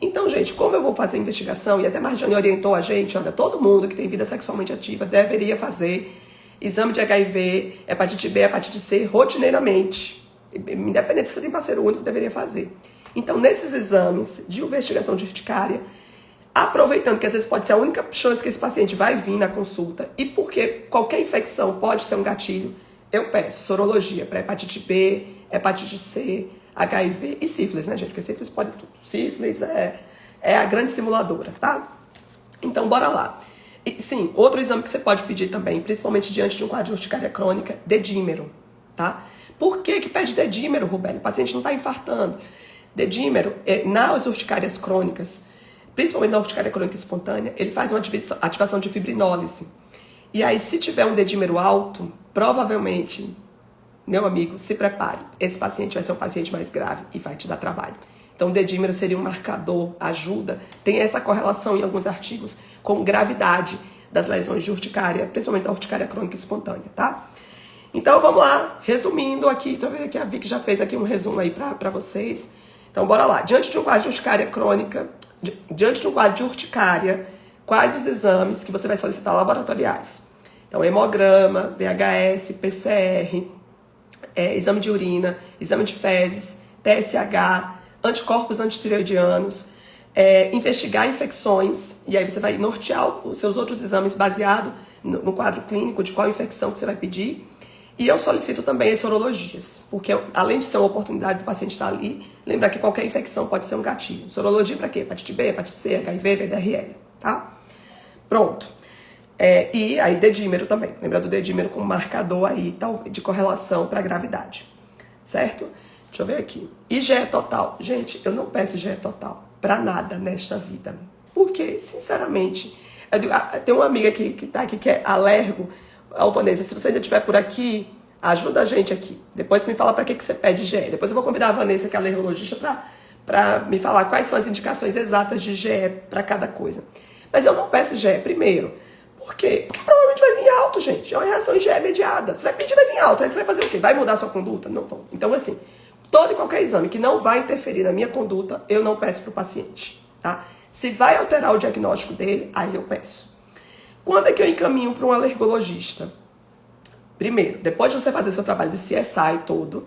S1: Então, gente, como eu vou fazer investigação, e até Marjane orientou a gente, olha, todo mundo que tem vida sexualmente ativa deveria fazer exame de HIV, hepatite B, hepatite C, rotineiramente. Independente se você tem parceiro único, deveria fazer. Então, nesses exames de investigação de urticária, aproveitando que às vezes pode ser a única chance que esse paciente vai vir na consulta, e porque qualquer infecção pode ser um gatilho, eu peço sorologia para hepatite B, hepatite C, HIV e sífilis, né, gente? Porque sífilis pode tudo. Sífilis é a grande simuladora, tá? Então, bora lá. E, sim, outro exame que você pode pedir também, principalmente diante de um quadro de urticária crônica, dedímero, tá? Por que pede dedímero, Rubeli? O paciente não está infartando. Dedímero, nas urticárias crônicas, principalmente na urticária crônica espontânea, ele faz uma ativação de fibrinólise. E aí, se tiver um dedímero alto, provavelmente, meu amigo, se prepare. Esse paciente vai ser um paciente mais grave e vai te dar trabalho. Então, o dedímero seria um marcador, ajuda. Tem essa correlação em alguns artigos com gravidade das lesões de urticária, principalmente da urticária crônica espontânea, tá? Então, vamos lá. Resumindo aqui, tô vendo que a Vicky já fez aqui um resumo aí para vocês. Então, bora lá. Diante de um quadro de urticária crônica, diante de um quadro de urticária, quais os exames que você vai solicitar laboratoriais? Então, hemograma, VHS, PCR, exame de urina, exame de fezes, TSH, anticorpos antitireoidianos, investigar infecções, e aí você vai nortear os seus outros exames baseado no quadro clínico de qual infecção que você vai pedir. E eu solicito também as sorologias, porque além de ser uma oportunidade do paciente estar ali, lembrar que qualquer infecção pode ser um gatilho. Sorologia para quê? Hepatite B, hepatite C, HIV, VDRL, tá? Pronto. E aí dedímero também, lembra do dedímero como marcador aí de correlação para gravidade, certo? Deixa eu ver aqui. IgE total. Gente, eu não peço IgE total para nada nesta vida. Porque, sinceramente, tem uma amiga que tá aqui que é alergo. Vanessa, se você ainda estiver por aqui, ajuda a gente aqui. Depois me fala para que você pede IgE. Depois eu vou convidar a Vanessa, que é alergologista, para me falar quais são as indicações exatas de IgE para cada coisa. Mas eu não peço IgE primeiro. Por quê? Porque provavelmente vai vir alto, gente. É uma reação IgE mediada. Você vai pedir, vai vir alto. Aí você vai fazer o quê? Vai mudar a sua conduta? Não vão. Então, assim, todo e qualquer exame que não vai interferir na minha conduta, eu não peço para o paciente, tá? Se vai alterar o diagnóstico dele, aí eu peço. Quando é que eu encaminho para um alergologista? Primeiro, depois de você fazer seu trabalho de CSI todo,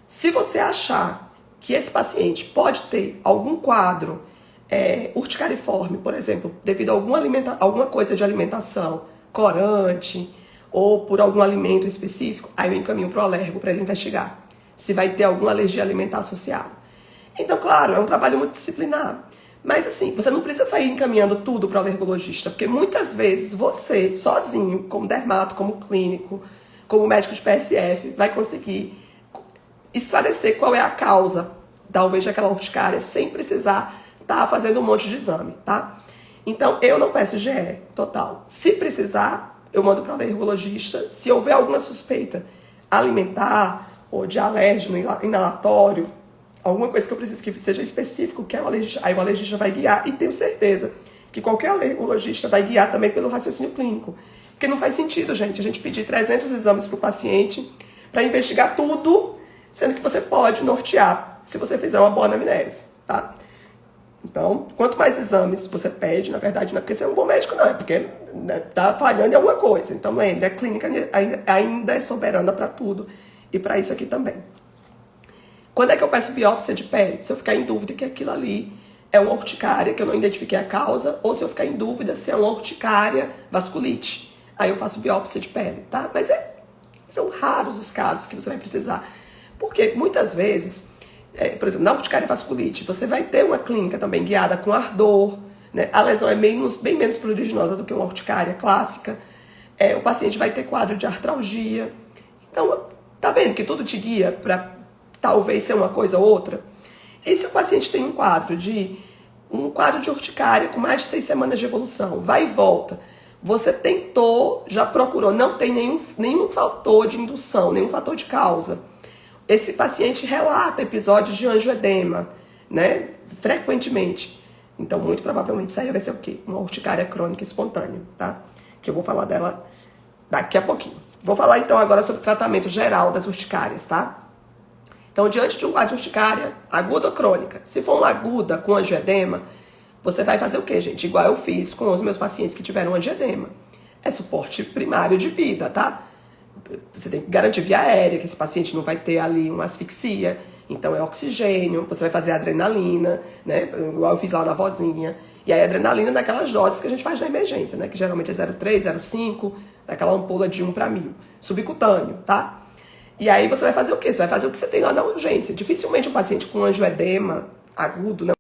S1: se você achar que esse paciente pode ter algum quadro urticariforme, por exemplo, devido a alguma coisa de alimentação, corante, ou por algum alimento específico, aí eu encaminho para o alergo para ele investigar se vai ter alguma alergia alimentar associada. Então, claro, é um trabalho multidisciplinar. Mas assim, você não precisa sair encaminhando tudo para o alergologista, porque muitas vezes você, sozinho, como dermato, como clínico, como médico de PSF, vai conseguir esclarecer qual é a causa, talvez, daquela urticária, sem precisar estar fazendo um monte de exame, tá? Então, eu não peço IgE total. Se precisar, eu mando para o alergologista. Se houver alguma suspeita alimentar ou de alérgeno inalatório, alguma coisa que eu preciso que seja específico, que é o alergista, aí o alergista vai guiar, e tenho certeza que qualquer alergologista vai guiar também pelo raciocínio clínico. Porque não faz sentido, gente, a gente pedir 300 exames para o paciente para investigar tudo, sendo que você pode nortear se você fizer uma boa anamnese, tá? Então, quanto mais exames você pede, na verdade, não é porque você é um bom médico, não, é porque tá falhando em alguma coisa. Então, lembre, a clínica ainda é soberana para tudo, e para isso aqui também. Quando é que eu peço biópsia de pele? Se eu ficar em dúvida que aquilo ali é uma urticária, que eu não identifiquei a causa, ou se eu ficar em dúvida se é uma urticária vasculite. Aí eu faço biópsia de pele, tá? Mas são raros os casos que você vai precisar. Porque muitas vezes, por exemplo, na urticária vasculite, você vai ter uma clínica também guiada com ardor, né? A lesão é bem menos pruriginosa do que uma urticária clássica. O paciente vai ter quadro de artralgia. Então, tá vendo que tudo te guia para talvez ser uma coisa ou outra? E se o paciente tem um quadro de urticária com mais de 6 semanas de evolução, vai e volta, você tentou, já procurou, não tem nenhum fator de indução, nenhum fator de causa. Esse paciente relata episódios de angioedema, né, frequentemente. Então, muito provavelmente, isso aí vai ser o quê? Uma urticária crônica espontânea, tá? Que eu vou falar dela daqui a pouquinho. Vou falar então agora sobre o tratamento geral das urticárias, tá? Então, diante de um quadro de urticária, aguda ou crônica, se for uma aguda com angioedema, você vai fazer o quê, gente? Igual eu fiz com os meus pacientes que tiveram angioedema. É suporte primário de vida, tá? Você tem que garantir via aérea, que esse paciente não vai ter ali uma asfixia. Então, é oxigênio, você vai fazer adrenalina, né? Igual eu fiz lá na vozinha. E aí, a adrenalina naquelas doses que a gente faz na emergência, né? Que geralmente é 0,3, 0,5, daquela ampola de 1 para 1000. Subcutâneo, tá? E aí você vai fazer o quê? Você vai fazer o que você tem lá na urgência. Dificilmente um paciente com angioedema agudo, né,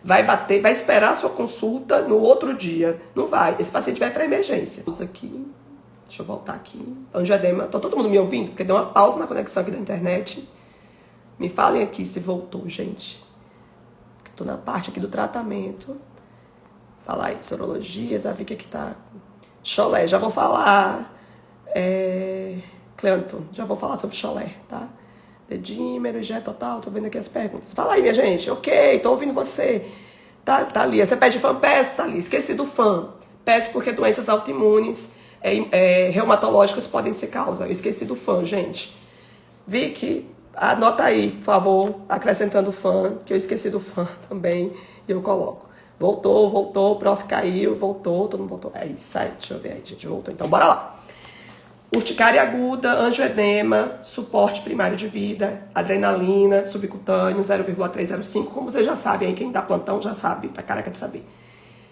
S1: vai esperar a sua consulta no outro dia. Não vai. Esse paciente vai para emergência. Aqui, deixa eu voltar aqui. Angioedema. Tá todo mundo me ouvindo? Porque deu uma pausa na conexão aqui da internet. Me falem aqui se voltou, gente. Estou na parte aqui do tratamento. Falar aí, sorologias, a Vicky aqui tá. Cholé, já vou falar. Cleanton, já vou falar sobre cholé, tá? Dedímero, IgE total, tô vendo aqui as perguntas. Fala aí, minha gente. Ok, tô ouvindo você. Tá ali. Você pede fã? Peço, tá ali. Esqueci do fã. Peço porque doenças autoimunes, reumatológicas podem ser causa. Eu esqueci do fã, gente. Vicky, anota aí, por favor, acrescentando fã, que eu esqueci do fã também, e eu coloco. Voltou, o prof caiu, voltou, todo mundo voltou. É isso aí, deixa eu ver aí, gente, voltou. Então, bora lá. Urticária aguda, angioedema, suporte primário de vida, adrenalina, subcutâneo, 0,305, como vocês já sabem aí, quem dá plantão já sabe, tá careca de saber.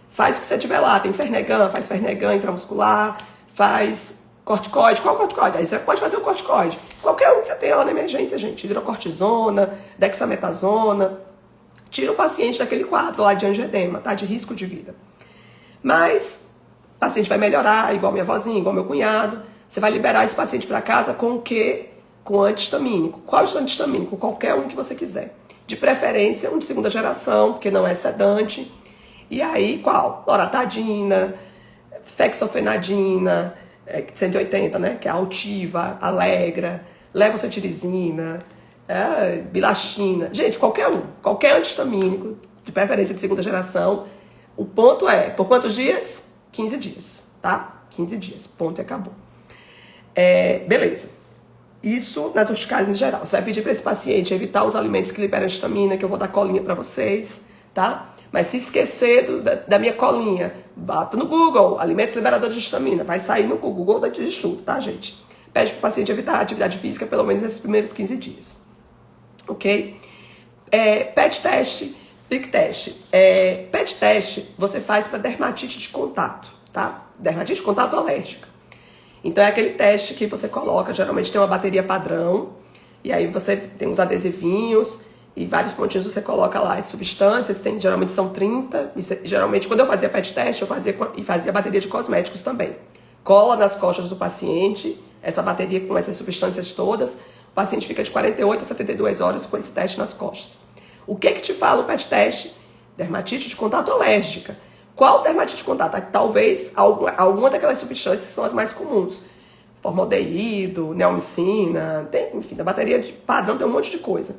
S1: Faz o que você tiver lá, tem Fernegan, faz Fernegan intramuscular, faz corticoide, qual corticoide? Aí você pode fazer o corticoide, qualquer um que você tenha lá na emergência, gente, hidrocortisona, dexametasona, tira o paciente daquele quadro lá de angioedema, tá? De risco de vida. Mas o paciente vai melhorar, igual minha vozinha, igual meu cunhado. Você vai liberar esse paciente para casa com o quê? Com antihistamínico. Qual antihistamínico? Qualquer um que você quiser. De preferência, um de segunda geração, porque não é sedante. E aí, qual? Loratadina, fexofenadina, 180, né? Que é altiva, alegra, levocetirizina, bilastine. Gente, qualquer um. Qualquer antihistamínico, de preferência de segunda geração. O ponto é, por quantos dias? 15 dias, tá? 15 dias, ponto e acabou. Beleza. Isso nas urticárias em geral. Você vai pedir para esse paciente evitar os alimentos que liberam histamina, que eu vou dar colinha para vocês, tá? Mas se esquecer da minha colinha, bata no Google, alimentos liberadores de histamina, vai sair no Google da Digistudo, tá, gente? Pede para o paciente evitar a atividade física pelo menos nesses primeiros 15 dias, ok? PET teste, prick teste. PET teste você faz para dermatite de contato, tá? Dermatite de contato alérgica. Então é aquele teste que você coloca, geralmente tem uma bateria padrão, e aí você tem uns adesivinhos, e vários pontinhos você coloca lá as substâncias, geralmente são 30, e geralmente quando eu fazia PET teste, eu fazia bateria de cosméticos também. Cola nas costas do paciente, essa bateria com essas substâncias todas, o paciente fica de 48 a 72 horas com esse teste nas costas. O que te fala o PET teste? Dermatite de contato alérgica. Qual dermatite de contato? Talvez alguma daquelas substâncias que são as mais comuns. Formaldeído, neomicina, enfim, da bateria de padrão tem um monte de coisa.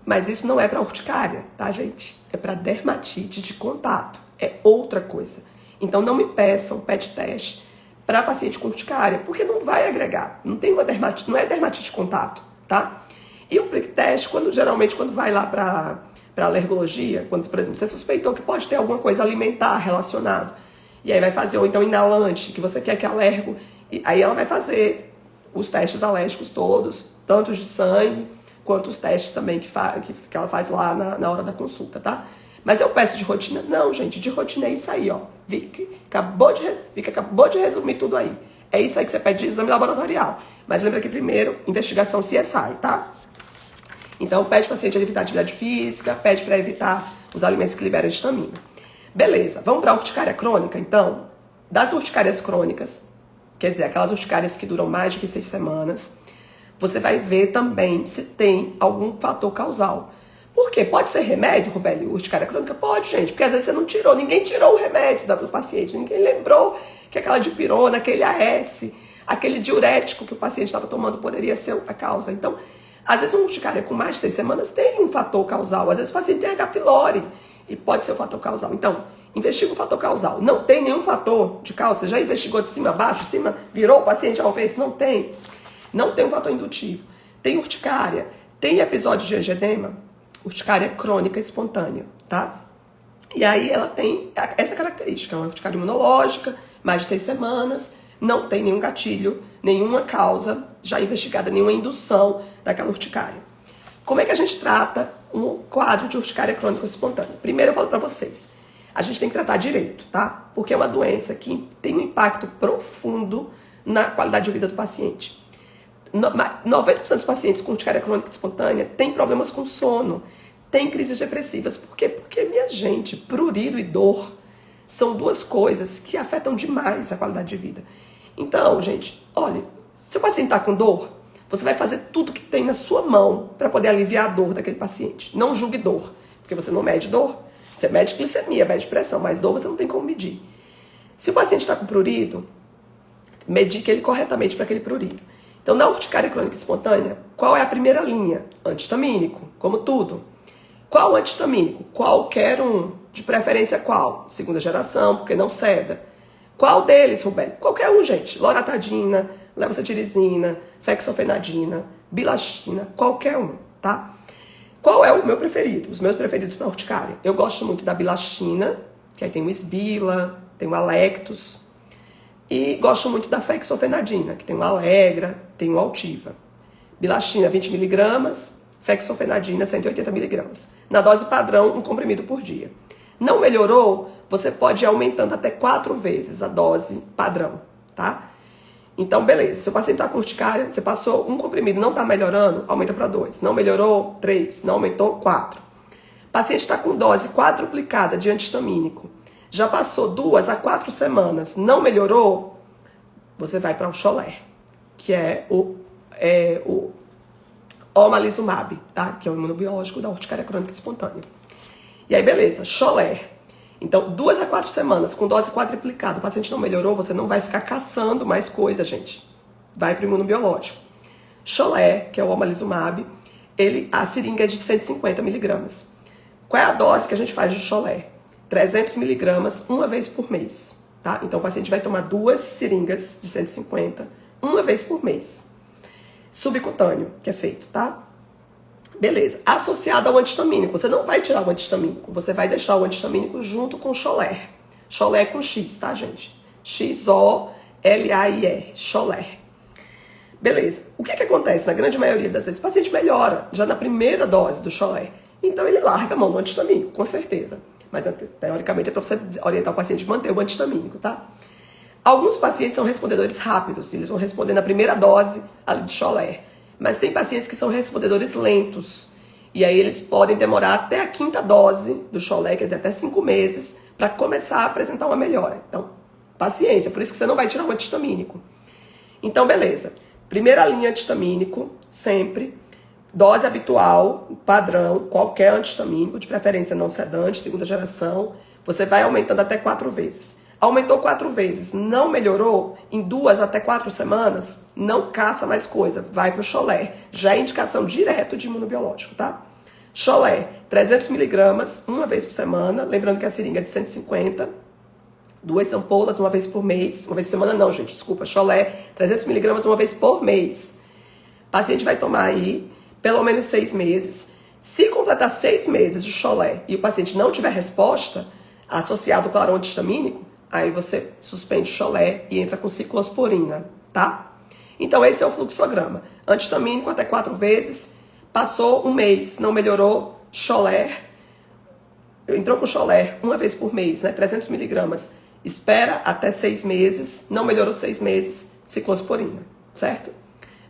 S1: Mas isso não é para urticária, tá, gente? É para dermatite de contato. É outra coisa. Então não me peçam PET teste para paciente com urticária, porque não vai agregar. Não tem uma dermatite, não é dermatite de contato, tá? E o prick teste, geralmente quando vai lá para alergologia, quando, por exemplo, você suspeitou que pode ter alguma coisa alimentar relacionado, e aí vai fazer, ou então inalante, que você quer que alergo, e aí ela vai fazer os testes alérgicos todos, tanto os de sangue, quanto os testes também que ela faz lá na hora da consulta, tá? Mas eu peço de rotina? Não, gente, de rotina é isso aí, ó. Vicky acabou de resumir tudo aí. É isso aí que você pede de exame laboratorial. Mas lembra que primeiro, investigação CSI, tá? Então, pede para o paciente evitar atividade física, pede para evitar os alimentos que liberam histamina. Beleza, vamos para a urticária crônica, então? Das urticárias crônicas, quer dizer, aquelas urticárias que duram mais de 6 semanas, você vai ver também se tem algum fator causal. Por quê? Pode ser remédio, Rubeli? Urticária crônica? Pode, gente, porque às vezes você não tirou, ninguém tirou o remédio do paciente, ninguém lembrou que aquela dipirona, aquele AS, aquele diurético que o paciente estava tomando poderia ser a causa. Então, às vezes, uma urticária com mais de 6 semanas tem um fator causal. Às vezes, o paciente tem H. pylori e pode ser o fator causal. Então, investiga o fator causal. Não tem nenhum fator de causa. Você já investigou de cima a baixo, de cima, virou o paciente ao avesso? Não tem. Não tem um fator indutivo. Tem urticária, tem episódio de angioedema, urticária crônica espontânea, tá? E aí ela tem essa característica, é uma urticária imunológica, mais de 6 semanas, não tem nenhum gatilho, nenhuma causa já investigada, nenhuma indução daquela urticária. Como é que a gente trata um quadro de urticária crônica espontânea? Primeiro eu falo para vocês, a gente tem que tratar direito, tá? Porque é uma doença que tem um impacto profundo na qualidade de vida do paciente. 90% dos pacientes com urticária crônica espontânea têm problemas com sono, têm crises depressivas. Por quê? Porque, minha gente, prurido e dor são duas coisas que afetam demais a qualidade de vida. Então, gente, olha, se o paciente está com dor, você vai fazer tudo que tem na sua mão para poder aliviar a dor daquele paciente. Não julgue dor, porque você não mede dor. Você mede glicemia, mede pressão, mas dor você não tem como medir. Se o paciente está com prurido, medique ele corretamente para aquele prurido. Então, na urticária crônica espontânea, qual é a primeira linha? Antihistamínico, como tudo. Qual antihistamínico? Qualquer um. De preferência qual? Segunda geração, porque não ceda. Qual deles, Rubeli? Qualquer um, gente. Loratadina, levocetirizina, fexofenadina, bilastine, qualquer um, tá? Qual é o meu preferido? Os meus preferidos para urticária. Eu gosto muito da bilastina, que aí tem o Isbila, tem o Alectus. E gosto muito da fexofenadina, que tem o Allegra, tem o Altiva. Bilastina, 20 miligramas, fexofenadina, 180 miligramas. Na dose padrão, um comprimido por dia. Não melhorou? Você pode ir aumentando até 4 vezes a dose padrão, tá? Então, beleza. Se o paciente está com urticária, você passou um comprimido, não está melhorando, aumenta para 2. Não melhorou, 3. Não aumentou, 4. O paciente está com dose quadruplicada de antihistamínico, já passou 2 a 4 semanas, não melhorou, você vai para o Xolair, que é o omalizumab, tá? Que é o imunobiológico da urticária crônica espontânea. E aí, beleza, Xolair. Então, 2 a 4 semanas com dose quadruplicada, o paciente não melhorou, você não vai ficar caçando mais coisa, gente. Vai para o imunobiológico. Xolair, que é o omalizumab, a seringa é de 150 miligramas. Qual é a dose que a gente faz de Xolair? 300 miligramas uma vez por mês, tá? Então, o paciente vai tomar 2 seringas de 150 uma vez por mês. Subcutâneo, que é feito, tá? Beleza. Associado ao antihistamínico. Você não vai tirar o antihistamínico, você vai deixar o antihistamínico junto com o Xolair. Xolair com X, tá, gente? X-O-L-A-I-R. Xolair. Beleza. O que acontece? Na grande maioria das vezes, o paciente melhora já na primeira dose do Xolair. Então, ele larga a mão do antihistamínico, com certeza. Mas, teoricamente, é para você orientar o paciente a manter o antihistamínico, tá? Alguns pacientes são respondedores rápidos. Eles vão responder na primeira dose ali de Xolair. Mas tem pacientes que são respondedores lentos. E aí eles podem demorar até a 5ª dose do Xolair, quer dizer, até 5 meses, para começar a apresentar uma melhora. Então, paciência. Por isso que você não vai tirar o antihistamínico. Então, beleza. Primeira linha antihistamínico, sempre. Dose habitual, padrão, qualquer antihistamínico, de preferência não sedante, 2ª geração. Você vai aumentando até 4 vezes. Aumentou 4 vezes, não melhorou, em 2 até 4 semanas, não caça mais coisa, vai pro Xolair. Já é indicação direto de imunobiológico, tá? Xolair, 300 miligramas, uma vez por semana, lembrando que a seringa é de 150, 2 ampolas, uma vez por mês, uma vez por semana não, gente, desculpa, Xolair, 300 miligramas uma vez por mês. O paciente vai tomar aí pelo menos 6 meses. Se completar 6 meses de Xolair e o paciente não tiver resposta, associado com o antihistamínico, aí você suspende o Xolair e entra com ciclosporina, tá? Então esse é o fluxograma. Antihistamínico até 4 vezes, passou um mês, não melhorou, Xolair, entrou com Xolair uma vez por mês, né? 300 miligramas, espera até 6 meses, não melhorou 6 meses, ciclosporina, certo?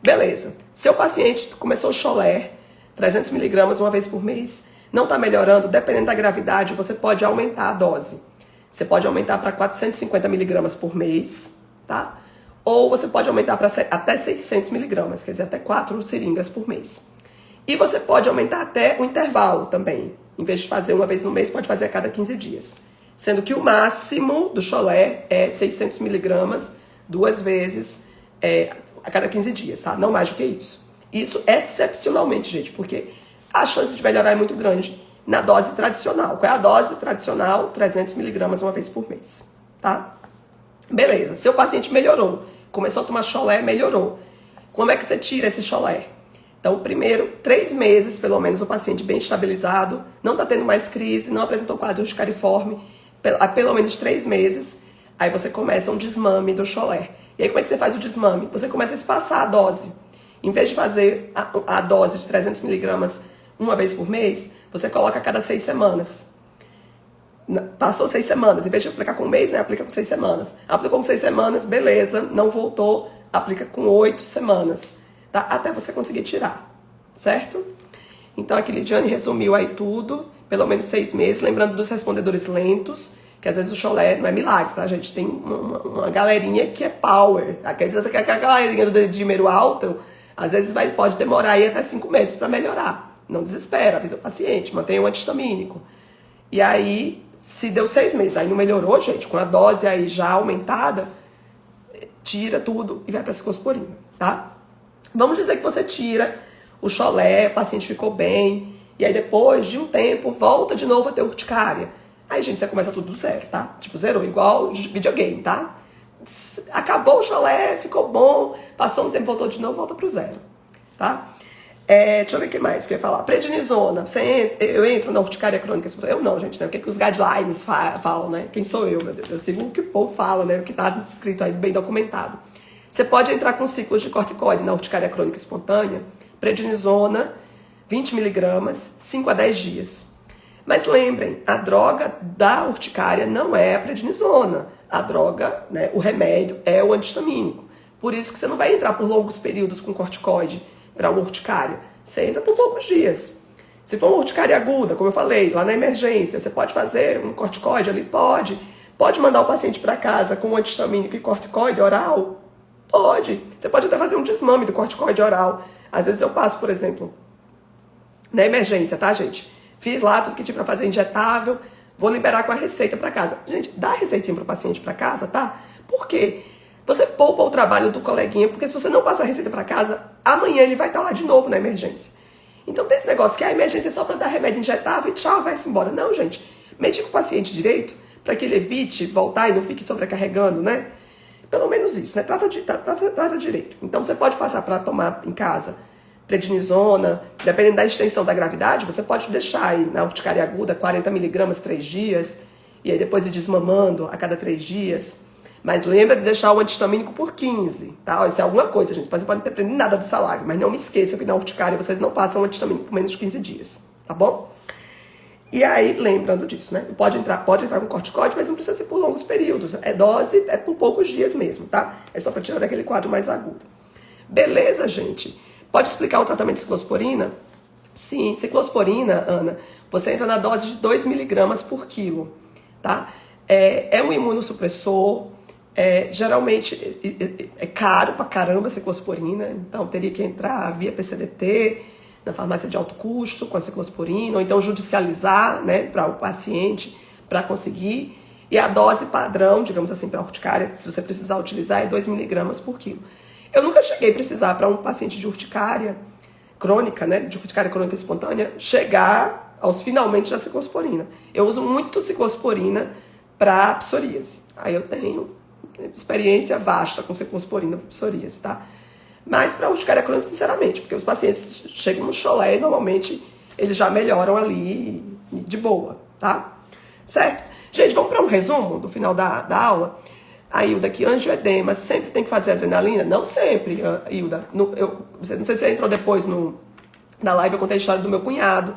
S1: Beleza. Seu paciente começou o Xolair, 300 miligramas uma vez por mês, não está melhorando, dependendo da gravidade, você pode aumentar a dose. Você pode aumentar para 450 miligramas por mês, tá? Ou você pode aumentar para até 600 miligramas, quer dizer, até 4 seringas por mês. E você pode aumentar até o intervalo também. Em vez de fazer uma vez no mês, pode fazer a cada 15 dias. Sendo que o máximo do Xolair é 600 miligramas, 2 vezes a cada 15 dias, tá? Não mais do que isso. Isso excepcionalmente, gente, porque a chance de melhorar é muito grande na dose tradicional. Qual é a dose tradicional? 300 miligramas uma vez por mês, tá? Beleza, seu paciente melhorou, começou a tomar Xolair, melhorou. Como é que você tira esse Xolair? Então, primeiro, 3 meses, pelo menos, o paciente bem estabilizado, não está tendo mais crise, não apresentou quadro urticariforme, há pelo menos 3 meses, aí você começa um desmame do Xolair. E aí, como é que você faz o desmame? Você começa a espaçar a dose. Em vez de fazer a dose de 300 miligramas uma vez por mês, você coloca a cada 6 semanas. Passou 6 semanas, em vez de aplicar com um mês, né, aplica com 6 semanas. Aplicou com 6 semanas, beleza, não voltou, aplica com 8 semanas, tá? Até você conseguir tirar, certo? Então aqui Lidiane resumiu aí tudo, pelo menos 6 meses, lembrando dos respondedores lentos, que às vezes o Xolair não é milagre, tá, gente? Tem uma galerinha que é power, às vezes aquela galerinha do dedímero alto, às vezes pode demorar aí até 5 meses para melhorar. Não desespera, avisa o paciente, mantenha o antihistamínico. E aí, se deu 6 meses, aí não melhorou, gente, com a dose aí já aumentada, tira tudo e vai para a ciclosporina, tá? Vamos dizer que você tira o Xolair, o paciente ficou bem, e aí depois de um tempo, volta de novo a ter urticária. Aí, gente, você começa tudo do zero, tá? Tipo, zerou, igual videogame, tá? Acabou o Xolair, ficou bom, passou um tempo, voltou de novo, volta pro zero, tá? Deixa eu ver o que mais que eu ia falar. Prednisona. Eu entro na urticária crônica espontânea? Eu não, gente, né? O que os guidelines falam, né? Quem sou eu, meu Deus? Eu sigo o que o povo fala, né? O que tá escrito aí, bem documentado. Você pode entrar com ciclos de corticoide na urticária crônica espontânea, prednisona, 20 miligramas, 5 a 10 dias. Mas lembrem, a droga da urticária não é a prednisona. A droga, né, o remédio, é o antihistamínico. Por isso que você não vai entrar por longos períodos com corticoide para uma urticária. Você entra por poucos dias. Se for uma urticária aguda, como eu falei, lá na emergência, você pode fazer um corticoide ali? Pode. Pode mandar o paciente para casa com um antihistamínico e corticoide oral? Pode. Você pode até fazer um desmame do corticoide oral. Às vezes eu passo, por exemplo, na emergência, tá, gente? Fiz lá tudo que tinha para fazer injetável, vou liberar com a receita para casa. Gente, dá a receitinha para o paciente para casa, tá? Por quê? Você poupa o trabalho do coleguinha, porque se você não passa a receita para casa, amanhã ele vai estar lá de novo na emergência. Então tem esse negócio que a emergência é só para dar remédio injetável e tchau, vai-se embora. Não, gente. Medica o paciente direito para que ele evite voltar e não fique sobrecarregando, né? Pelo menos isso, né? Trata direito. Então você pode passar para tomar em casa prednisona, dependendo da extensão da gravidade, você pode deixar aí na urticária aguda 40 miligramas 3 dias, e aí depois ir desmamando a cada 3 dias. Mas lembra de deixar o antihistamínico por 15, tá? Isso é alguma coisa, gente. Você pode não ter aprendido nada dessa live, mas não me esqueçam que na urticária vocês não passam o antihistamínico por menos de 15 dias, tá bom? E aí, lembrando disso, né? Pode entrar com corticoide, mas não precisa ser por longos períodos. Dose é por poucos dias mesmo, tá? É só para tirar daquele quadro mais agudo. Beleza, gente? Pode explicar o tratamento de ciclosporina? Sim, ciclosporina, Ana, você entra na dose de 2 miligramas por quilo, tá? É um imunossupressor, geralmente é caro pra caramba a ciclosporina, então teria que entrar via PCDT, na farmácia de alto custo, com a ciclosporina, ou então judicializar, né, para o paciente, para conseguir. E a dose padrão, digamos assim, para a urticária, se você precisar utilizar, é 2 miligramas por quilo. Eu nunca cheguei a precisar, para um paciente de urticária crônica, né, de urticária crônica espontânea, chegar aos finalmente da ciclosporina. Eu uso muito ciclosporina para psoríase. Aí eu tenho experiência vasta com ciclosporina para psoríase, tá? Mas para urticária crônica, sinceramente, porque os pacientes chegam no cholé e normalmente eles já melhoram ali de boa, tá? Certo? Gente, vamos para um resumo do final da aula? A Hilda, que angioedema sempre tem que fazer adrenalina? Não sempre, Hilda. Não sei se você entrou depois na live, eu contei a história do meu cunhado,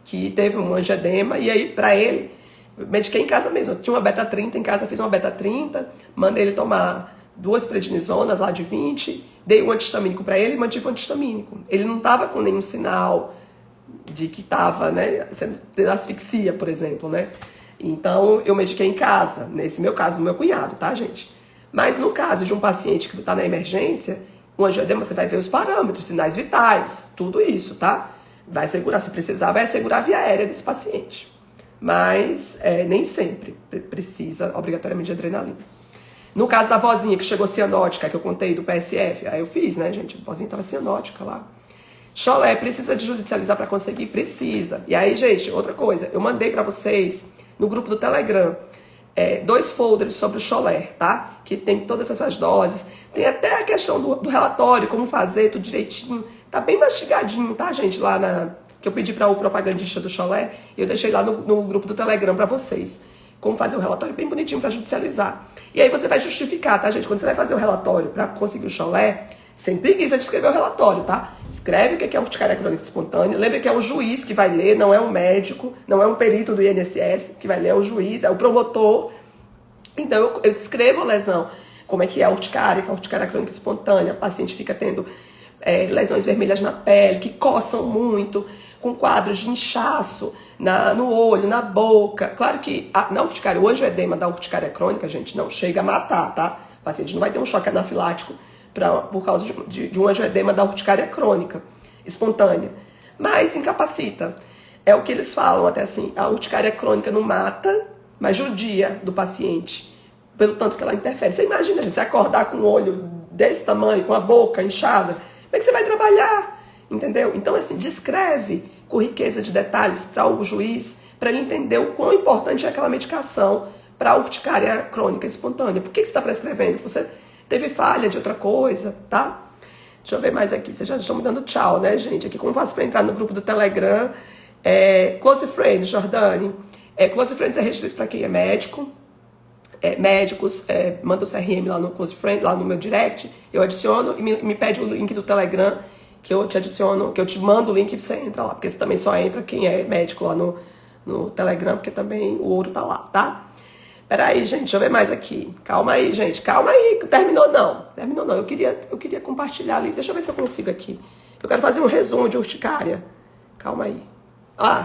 S1: que teve um angioedema, e aí, para ele, mediquei em casa mesmo. Eu tinha uma beta-30 em casa, fiz uma beta-30, mandei ele tomar 2 prednisonas lá de 20, dei um antihistamínico para ele e mantive o antihistamínico. Ele não estava com nenhum sinal de que estava, né, tendo asfixia, por exemplo, né? Então, eu mediquei em casa, nesse meu caso, do meu cunhado, tá, gente? Mas no caso de um paciente que está na emergência, um angioedema, você vai ver os parâmetros, sinais vitais, tudo isso, tá? Vai assegurar, se precisar, vai assegurar a via aérea desse paciente. Mas nem sempre precisa, obrigatoriamente, de adrenalina. No caso da vozinha que chegou cianótica, que eu contei do PSF, aí eu fiz, né, gente? A vozinha estava cianótica lá. Cholé, precisa de judicializar para conseguir? Precisa. E aí, gente, outra coisa, eu mandei para vocês no grupo do Telegram 2 folders sobre o cholé, tá? Que tem todas essas doses. Tem até a questão do relatório, como fazer, tudo direitinho. Tá bem mastigadinho, tá, gente? Lá que eu pedi para o propagandista do cholé, eu deixei lá no grupo do Telegram para vocês. Como fazer o relatório bem bonitinho para judicializar. E aí você vai justificar, tá, gente? Quando você vai fazer o relatório para conseguir o cholé, sem preguiça de escrever o relatório, tá? Escreve o que é urticária crônica espontânea. Lembra que é o juiz que vai ler, não é um médico, não é um perito do INSS que vai ler, é o juiz, é o promotor. Então eu escrevo a lesão, como é que é a urticária crônica espontânea. O paciente fica tendo lesões vermelhas na pele, que coçam muito, com quadros de inchaço no olho, na boca. Claro que na urticária, o angioedema da urticária crônica, gente, não chega a matar, tá? O paciente não vai ter um choque anafilático por causa de um angioedema da urticária crônica espontânea. Mas incapacita. É o que eles falam até assim, a urticária crônica não mata, mas judia do paciente, pelo tanto que ela interfere. Você imagina, gente, você acordar com um olho desse tamanho, com a boca inchada, como é que você vai trabalhar? Entendeu? Então, assim, descreve com riqueza de detalhes para o juiz, para ele entender o quão importante é aquela medicação para a urticária crônica espontânea. Por que você está prescrevendo? Você teve falha de outra coisa, tá? Deixa eu ver mais aqui. Vocês já estão me dando tchau, né, gente? Aqui, como faço para entrar no grupo do Telegram? Close Friends, Jordane. Close Friends é restrito para quem é médico. Médicos, manda o CRM lá no Close Friends, lá no meu direct. Eu adiciono e me pede o link do Telegram, que eu te adiciono, que eu te mando o link e você entra lá. Porque você também só entra quem é médico lá no Telegram, porque também o ouro tá lá, tá? Peraí, gente, deixa eu ver mais aqui. Calma aí, gente, calma aí. Terminou não. Eu queria compartilhar ali. Deixa eu ver se eu consigo aqui. Eu quero fazer um resumo de urticária. Calma aí.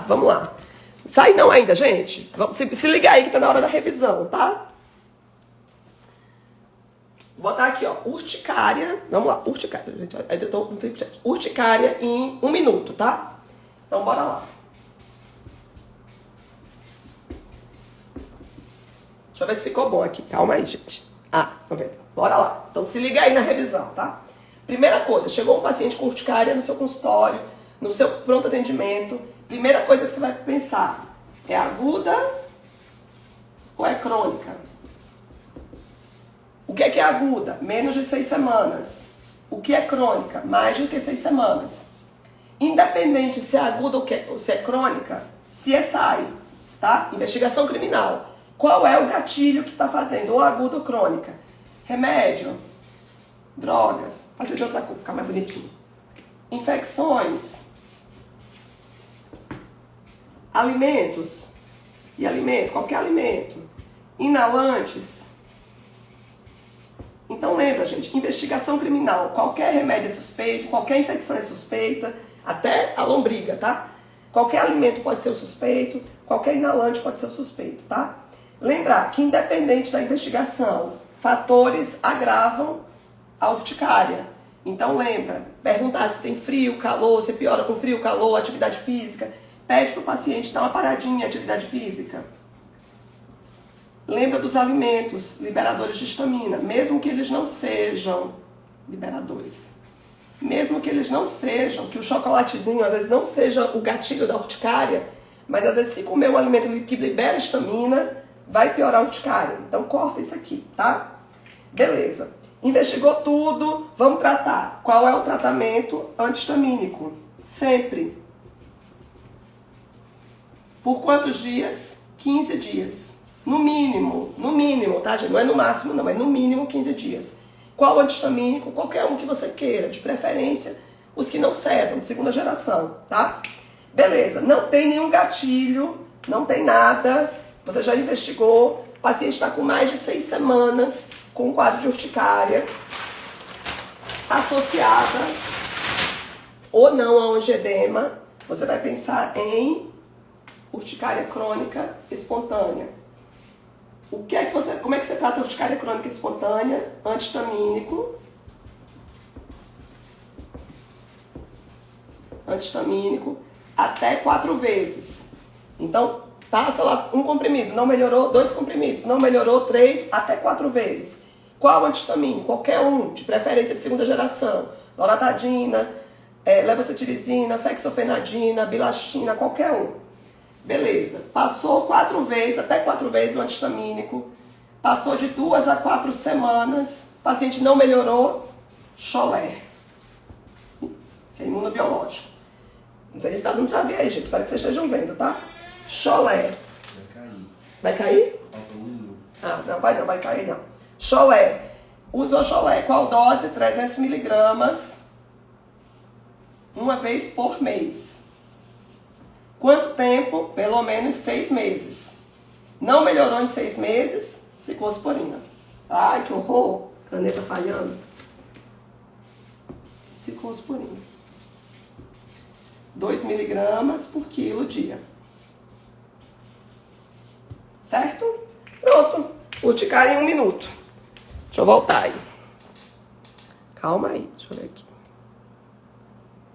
S1: Vamos lá. Sai não ainda, gente. Se liga aí que tá na hora da revisão, tá? Vou botar aqui, ó, urticária. Vamos lá, urticária, gente. Eu tô com urticária em 1 minuto, tá? Então, bora lá. Deixa eu ver se ficou bom aqui. Calma aí, gente. Vamos ver. Bora lá. Então, se liga aí na revisão, tá? Primeira coisa, chegou um paciente com urticária no seu consultório, no seu pronto atendimento. Primeira coisa que você vai pensar, é aguda ou é crônica? O que é aguda? Menos de 6 semanas. O que é crônica? Mais do que 6 semanas. Independente se é aguda ou se é crônica, CSI, tá? Investigação criminal. Qual é o gatilho que está fazendo? Ou aguda ou crônica? Remédio, drogas, fazer de outra cor, ficar mais bonitinho. Infecções, alimentos, qualquer alimento, inalantes. Então lembra, gente, investigação criminal, qualquer remédio é suspeito, qualquer infecção é suspeita, até a lombriga, tá? Qualquer alimento pode ser o suspeito, qualquer inalante pode ser o suspeito, tá? Lembrar que independente da investigação, fatores agravam a urticária. Então lembra, perguntar se tem frio, calor, se piora com frio, calor, atividade física. Pede para o paciente dar uma paradinha em atividade física. Lembra dos alimentos liberadores de histamina, mesmo que eles não sejam liberadores. Mesmo que eles não sejam, que o chocolatezinho às vezes não seja o gatilho da urticária, mas às vezes se comer um alimento que libera histamina, vai piorar a urticária. Então corta isso aqui, tá? Beleza. Investigou tudo, vamos tratar. Qual é o tratamento antihistamínico? Sempre. Por quantos dias? 15 dias. No mínimo, tá, gente? Não é no máximo, não, é no mínimo 15 dias. Qual antihistamínico? Qualquer um que você queira, de preferência, os que não cedam, de segunda geração, tá? Beleza, não tem nenhum gatilho, não tem nada, você já investigou, o paciente está com mais de 6 semanas com um quadro de urticária associada ou não a angedema, você vai pensar em urticária crônica espontânea. Como é que você trata a urticária crônica espontânea? Antihistamínico. Antihistamínico até 4 vezes. Então, passa lá um comprimido, não melhorou, 2 comprimidos, não melhorou, 3 até 4 vezes. Qual antihistamínico? Qualquer um, de preferência de segunda geração. Loratadina, levocetirizina, fexofenadina, bilastine, qualquer um. Beleza, passou 4 vezes, até 4 vezes o antihistamínico, passou de 2 a 4 semanas, o paciente não melhorou, cholé, que é imunobiológico. Não sei se está dando pra ver aí, gente, espero que vocês estejam vendo, tá? Cholé.
S2: Vai cair.
S1: Vai cair?
S2: Falta 1 minuto.
S1: Não vai cair não. Cholé. Usou cholé, qual dose? 300 miligramas, uma vez por mês. Quanto tempo? Pelo menos 6 meses. Não melhorou em 6 meses? Ciclosporina. Ai, que horror. Caneta falhando. Ciclosporina. 2 miligramas por quilo dia. Certo? Pronto. Urticária em 1 minuto. Deixa eu voltar aí. Calma aí. Deixa eu ver aqui.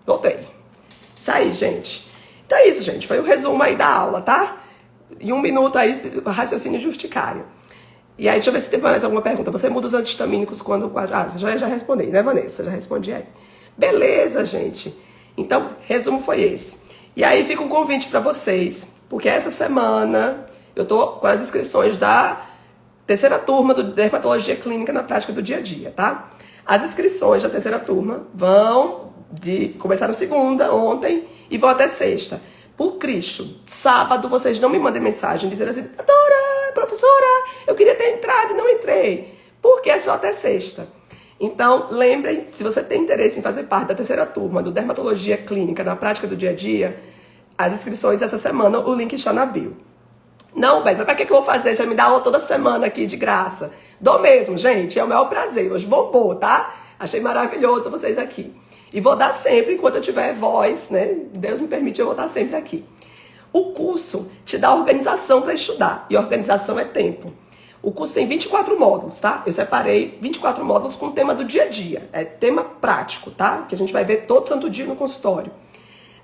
S1: Voltei. Isso aí, gente. Então é isso, gente. Foi o resumo aí da aula, tá? Em 1 minuto aí, raciocínio de urticária. E aí, deixa eu ver se tem mais alguma pergunta. Você muda os antihistamínicos quando... já respondi, né, Vanessa? Já respondi aí. Beleza, gente. Então, resumo foi esse. E aí fica um convite para vocês, porque essa semana eu tô com as inscrições da 3ª turma do Dermatologia Clínica na Prática do Dia a Dia, tá? As inscrições da terceira turma começaram segunda, ontem, e vão até sexta. Por Cristo, sábado vocês não me mandem mensagem dizendo assim: doutora, professora, eu queria ter entrado e não entrei. Porque é só até sexta. Então, lembrem, se você tem interesse em fazer parte da terceira turma do Dermatologia Clínica na prática do dia a dia, as inscrições essa semana, o link está na bio. Não, Beto, mas pra que eu vou fazer? Você me dá aula toda semana aqui de graça. Dou mesmo, gente, é o maior prazer. Hoje bombou, tá? Achei maravilhoso vocês aqui. E vou dar sempre, enquanto eu tiver voz, né? Deus me permite, eu vou dar sempre aqui. O curso te dá organização para estudar. E organização é tempo. O curso tem 24 módulos, tá? Eu separei 24 módulos com o tema do dia a dia. É tema prático, tá? Que a gente vai ver todo santo dia no consultório.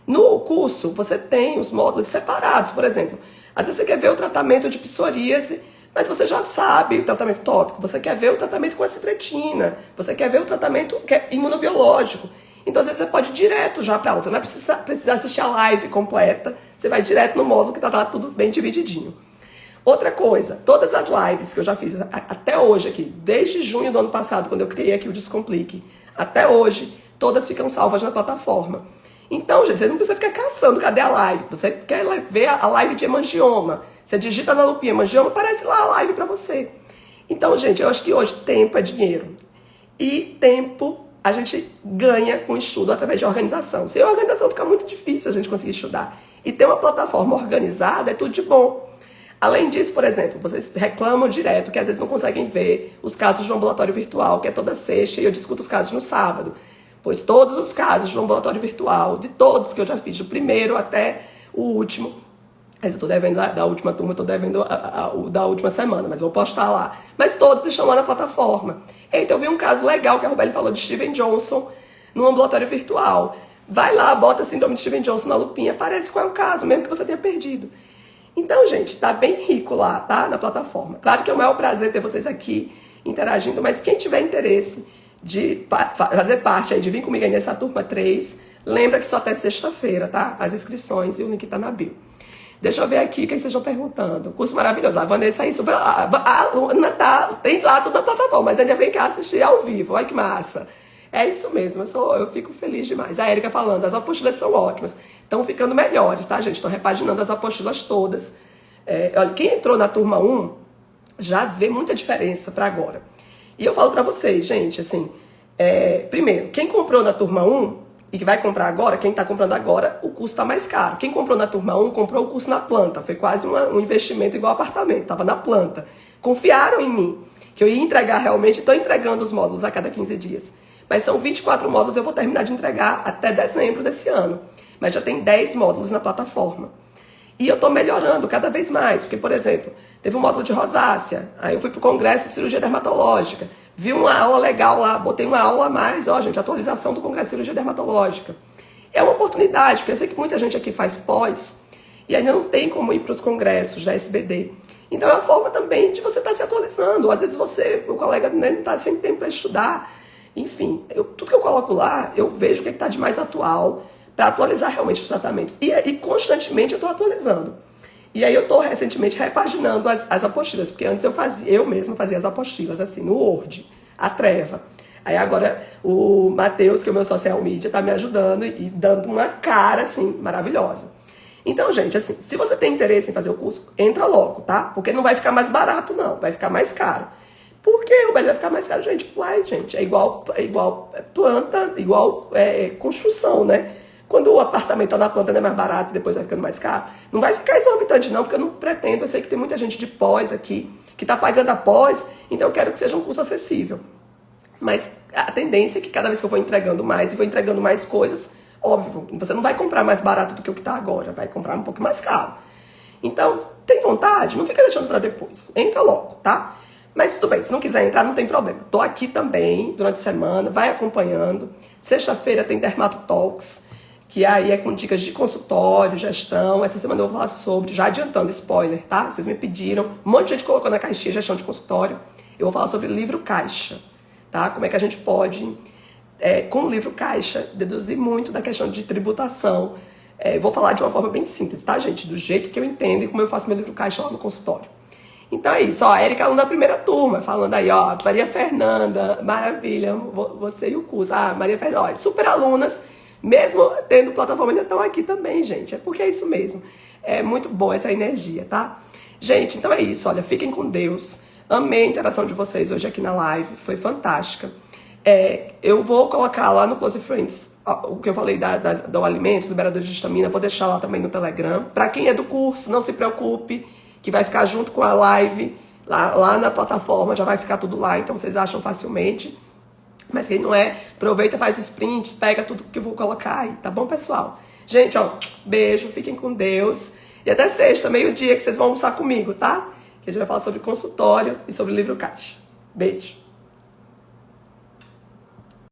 S1: No curso, você tem os módulos separados. Por exemplo, às vezes você quer ver o tratamento de psoríase, mas você já sabe o tratamento tópico. Você quer ver o tratamento com acitretina. Você quer ver o tratamento que é imunobiológico. Então, às vezes, você pode ir direto já para aula. Você não vai precisar assistir a live completa. Você vai direto no módulo que tá lá tudo bem divididinho. Outra coisa, todas as lives que eu já fiz até hoje aqui, desde junho do ano passado, quando eu criei aqui o Descomplique, até hoje, todas ficam salvas na plataforma. Então, gente, você não precisa ficar caçando, cadê a live? Você quer ver a live de hemangioma, você digita na lupinha hemangioma, aparece lá a live para você. Então, gente, eu acho que hoje tempo é dinheiro. E tempo a gente ganha com estudo através de organização. Sem organização fica muito difícil a gente conseguir estudar. E ter uma plataforma organizada é tudo de bom. Além disso, por exemplo, vocês reclamam direto que às vezes não conseguem ver os casos do ambulatório virtual, que é toda sexta, e eu discuto os casos no sábado. Pois todos os casos do ambulatório virtual, de todos que eu já fiz, do primeiro até o último, mas eu tô devendo da última turma, eu tô devendo o da última semana, mas vou postar lá. Mas todos estão lá na plataforma. Então eu vi um caso legal que a Rubeli falou de Steven Johnson no ambulatório virtual. Vai lá, bota síndrome de Steven Johnson na lupinha, aparece qual é o caso, mesmo que você tenha perdido. Então, gente, tá bem rico lá, tá? Na plataforma. Claro que é o maior prazer ter vocês aqui interagindo, mas quem tiver interesse de fazer parte aí, de vir comigo aí nessa turma 3, lembra que só até sexta-feira, tá? As inscrições e o link tá na bio. Deixa eu ver aqui o que vocês estão perguntando. Curso maravilhoso. A Vanessa aí super. A Luna tem lá tudo na plataforma, mas ainda vem cá assistir ao vivo. Olha que massa. É isso mesmo, eu fico feliz demais. A Érica falando, as apostilas são ótimas. Estão ficando melhores, tá, gente? Estou repaginando as apostilas todas. Olha, quem entrou na turma 1 já vê muita diferença para agora. E eu falo para vocês, gente, assim, primeiro, quem comprou na turma 1 e que vai comprar agora, quem está comprando agora, o custo está mais caro. Quem comprou na turma 1 comprou o curso na planta. Foi quase um investimento igual apartamento, estava na planta. Confiaram em mim, que eu ia entregar realmente, estou entregando os módulos a cada 15 dias. Mas são 24 módulos, eu vou terminar de entregar até dezembro desse ano. Mas já tem 10 módulos na plataforma. E eu estou melhorando cada vez mais, porque, por exemplo, teve um módulo de rosácea, aí eu fui para o congresso de cirurgia dermatológica, vi uma aula legal lá, botei uma aula a mais, ó, gente, atualização do congresso de cirurgia dermatológica. É uma oportunidade, porque eu sei que muita gente aqui faz pós, e ainda não tem como ir para os congressos da SBD. Então é uma forma também de você estar se atualizando. Às vezes o colega, né, não está sem tempo para estudar. Enfim, tudo que eu coloco lá, eu vejo o que está de mais atual para atualizar realmente os tratamentos. E constantemente eu estou atualizando. E aí eu estou recentemente repaginando as apostilas, porque antes eu mesma fazia as apostilas assim, no Word, a treva. Aí agora o Matheus, que é o meu social media, está me ajudando e dando uma cara assim, maravilhosa. Então, gente, assim, se você tem interesse em fazer o curso, entra logo, tá? Porque não vai ficar mais barato, não, vai ficar mais caro. Por que o vai ficar mais caro? Gente, uai, gente, é igual planta, igual construção, né? Quando o apartamento tá na planta não é mais barato e depois vai ficando mais caro, não vai ficar exorbitante não, porque eu não pretendo, eu sei que tem muita gente de pós aqui, que tá pagando a pós, então eu quero que seja um curso acessível. Mas a tendência é que cada vez que eu vou entregando mais e vou entregando mais coisas, óbvio, você não vai comprar mais barato do que o que tá agora, vai comprar um pouco mais caro. Então, tem vontade? Não fica deixando para depois, entra logo, tá? Mas tudo bem, se não quiser entrar, não tem problema. Tô aqui também, durante a semana, vai acompanhando. Sexta-feira tem Dermato Talks, que aí é com dicas de consultório, gestão. Essa semana eu vou falar sobre, já adiantando, spoiler, tá? Vocês me pediram, um monte de gente colocou na caixinha gestão de consultório. Eu vou falar sobre livro caixa, tá? Como é que a gente pode, com o livro caixa, deduzir muito da questão de tributação. Vou falar de uma forma bem simples, tá, gente? Do jeito que eu entendo e como eu faço meu livro caixa lá no consultório. Então é isso, ó, a Érica é aluna da primeira turma, falando aí, ó, Maria Fernanda, maravilha, você e o curso. Ah, Maria Fernanda, ó, super alunas, mesmo tendo plataforma, ainda estão aqui também, gente, é porque é isso mesmo. É muito boa essa energia, tá? Gente, então é isso, olha, fiquem com Deus. Amei a interação de vocês hoje aqui na live, foi fantástica. Eu vou colocar lá no Close Friends o que eu falei do alimento, do liberador de histamina, vou deixar lá também no Telegram. Para quem é do curso, não se preocupe, que vai ficar junto com a live, lá na plataforma, já vai ficar tudo lá, então vocês acham facilmente. Mas quem não é, aproveita, faz os prints, pega tudo que eu vou colocar aí, tá bom, pessoal? Gente, ó, beijo, fiquem com Deus. E até sexta, meio-dia, que vocês vão almoçar comigo, tá? Que a gente vai falar sobre consultório e sobre livro caixa. Beijo.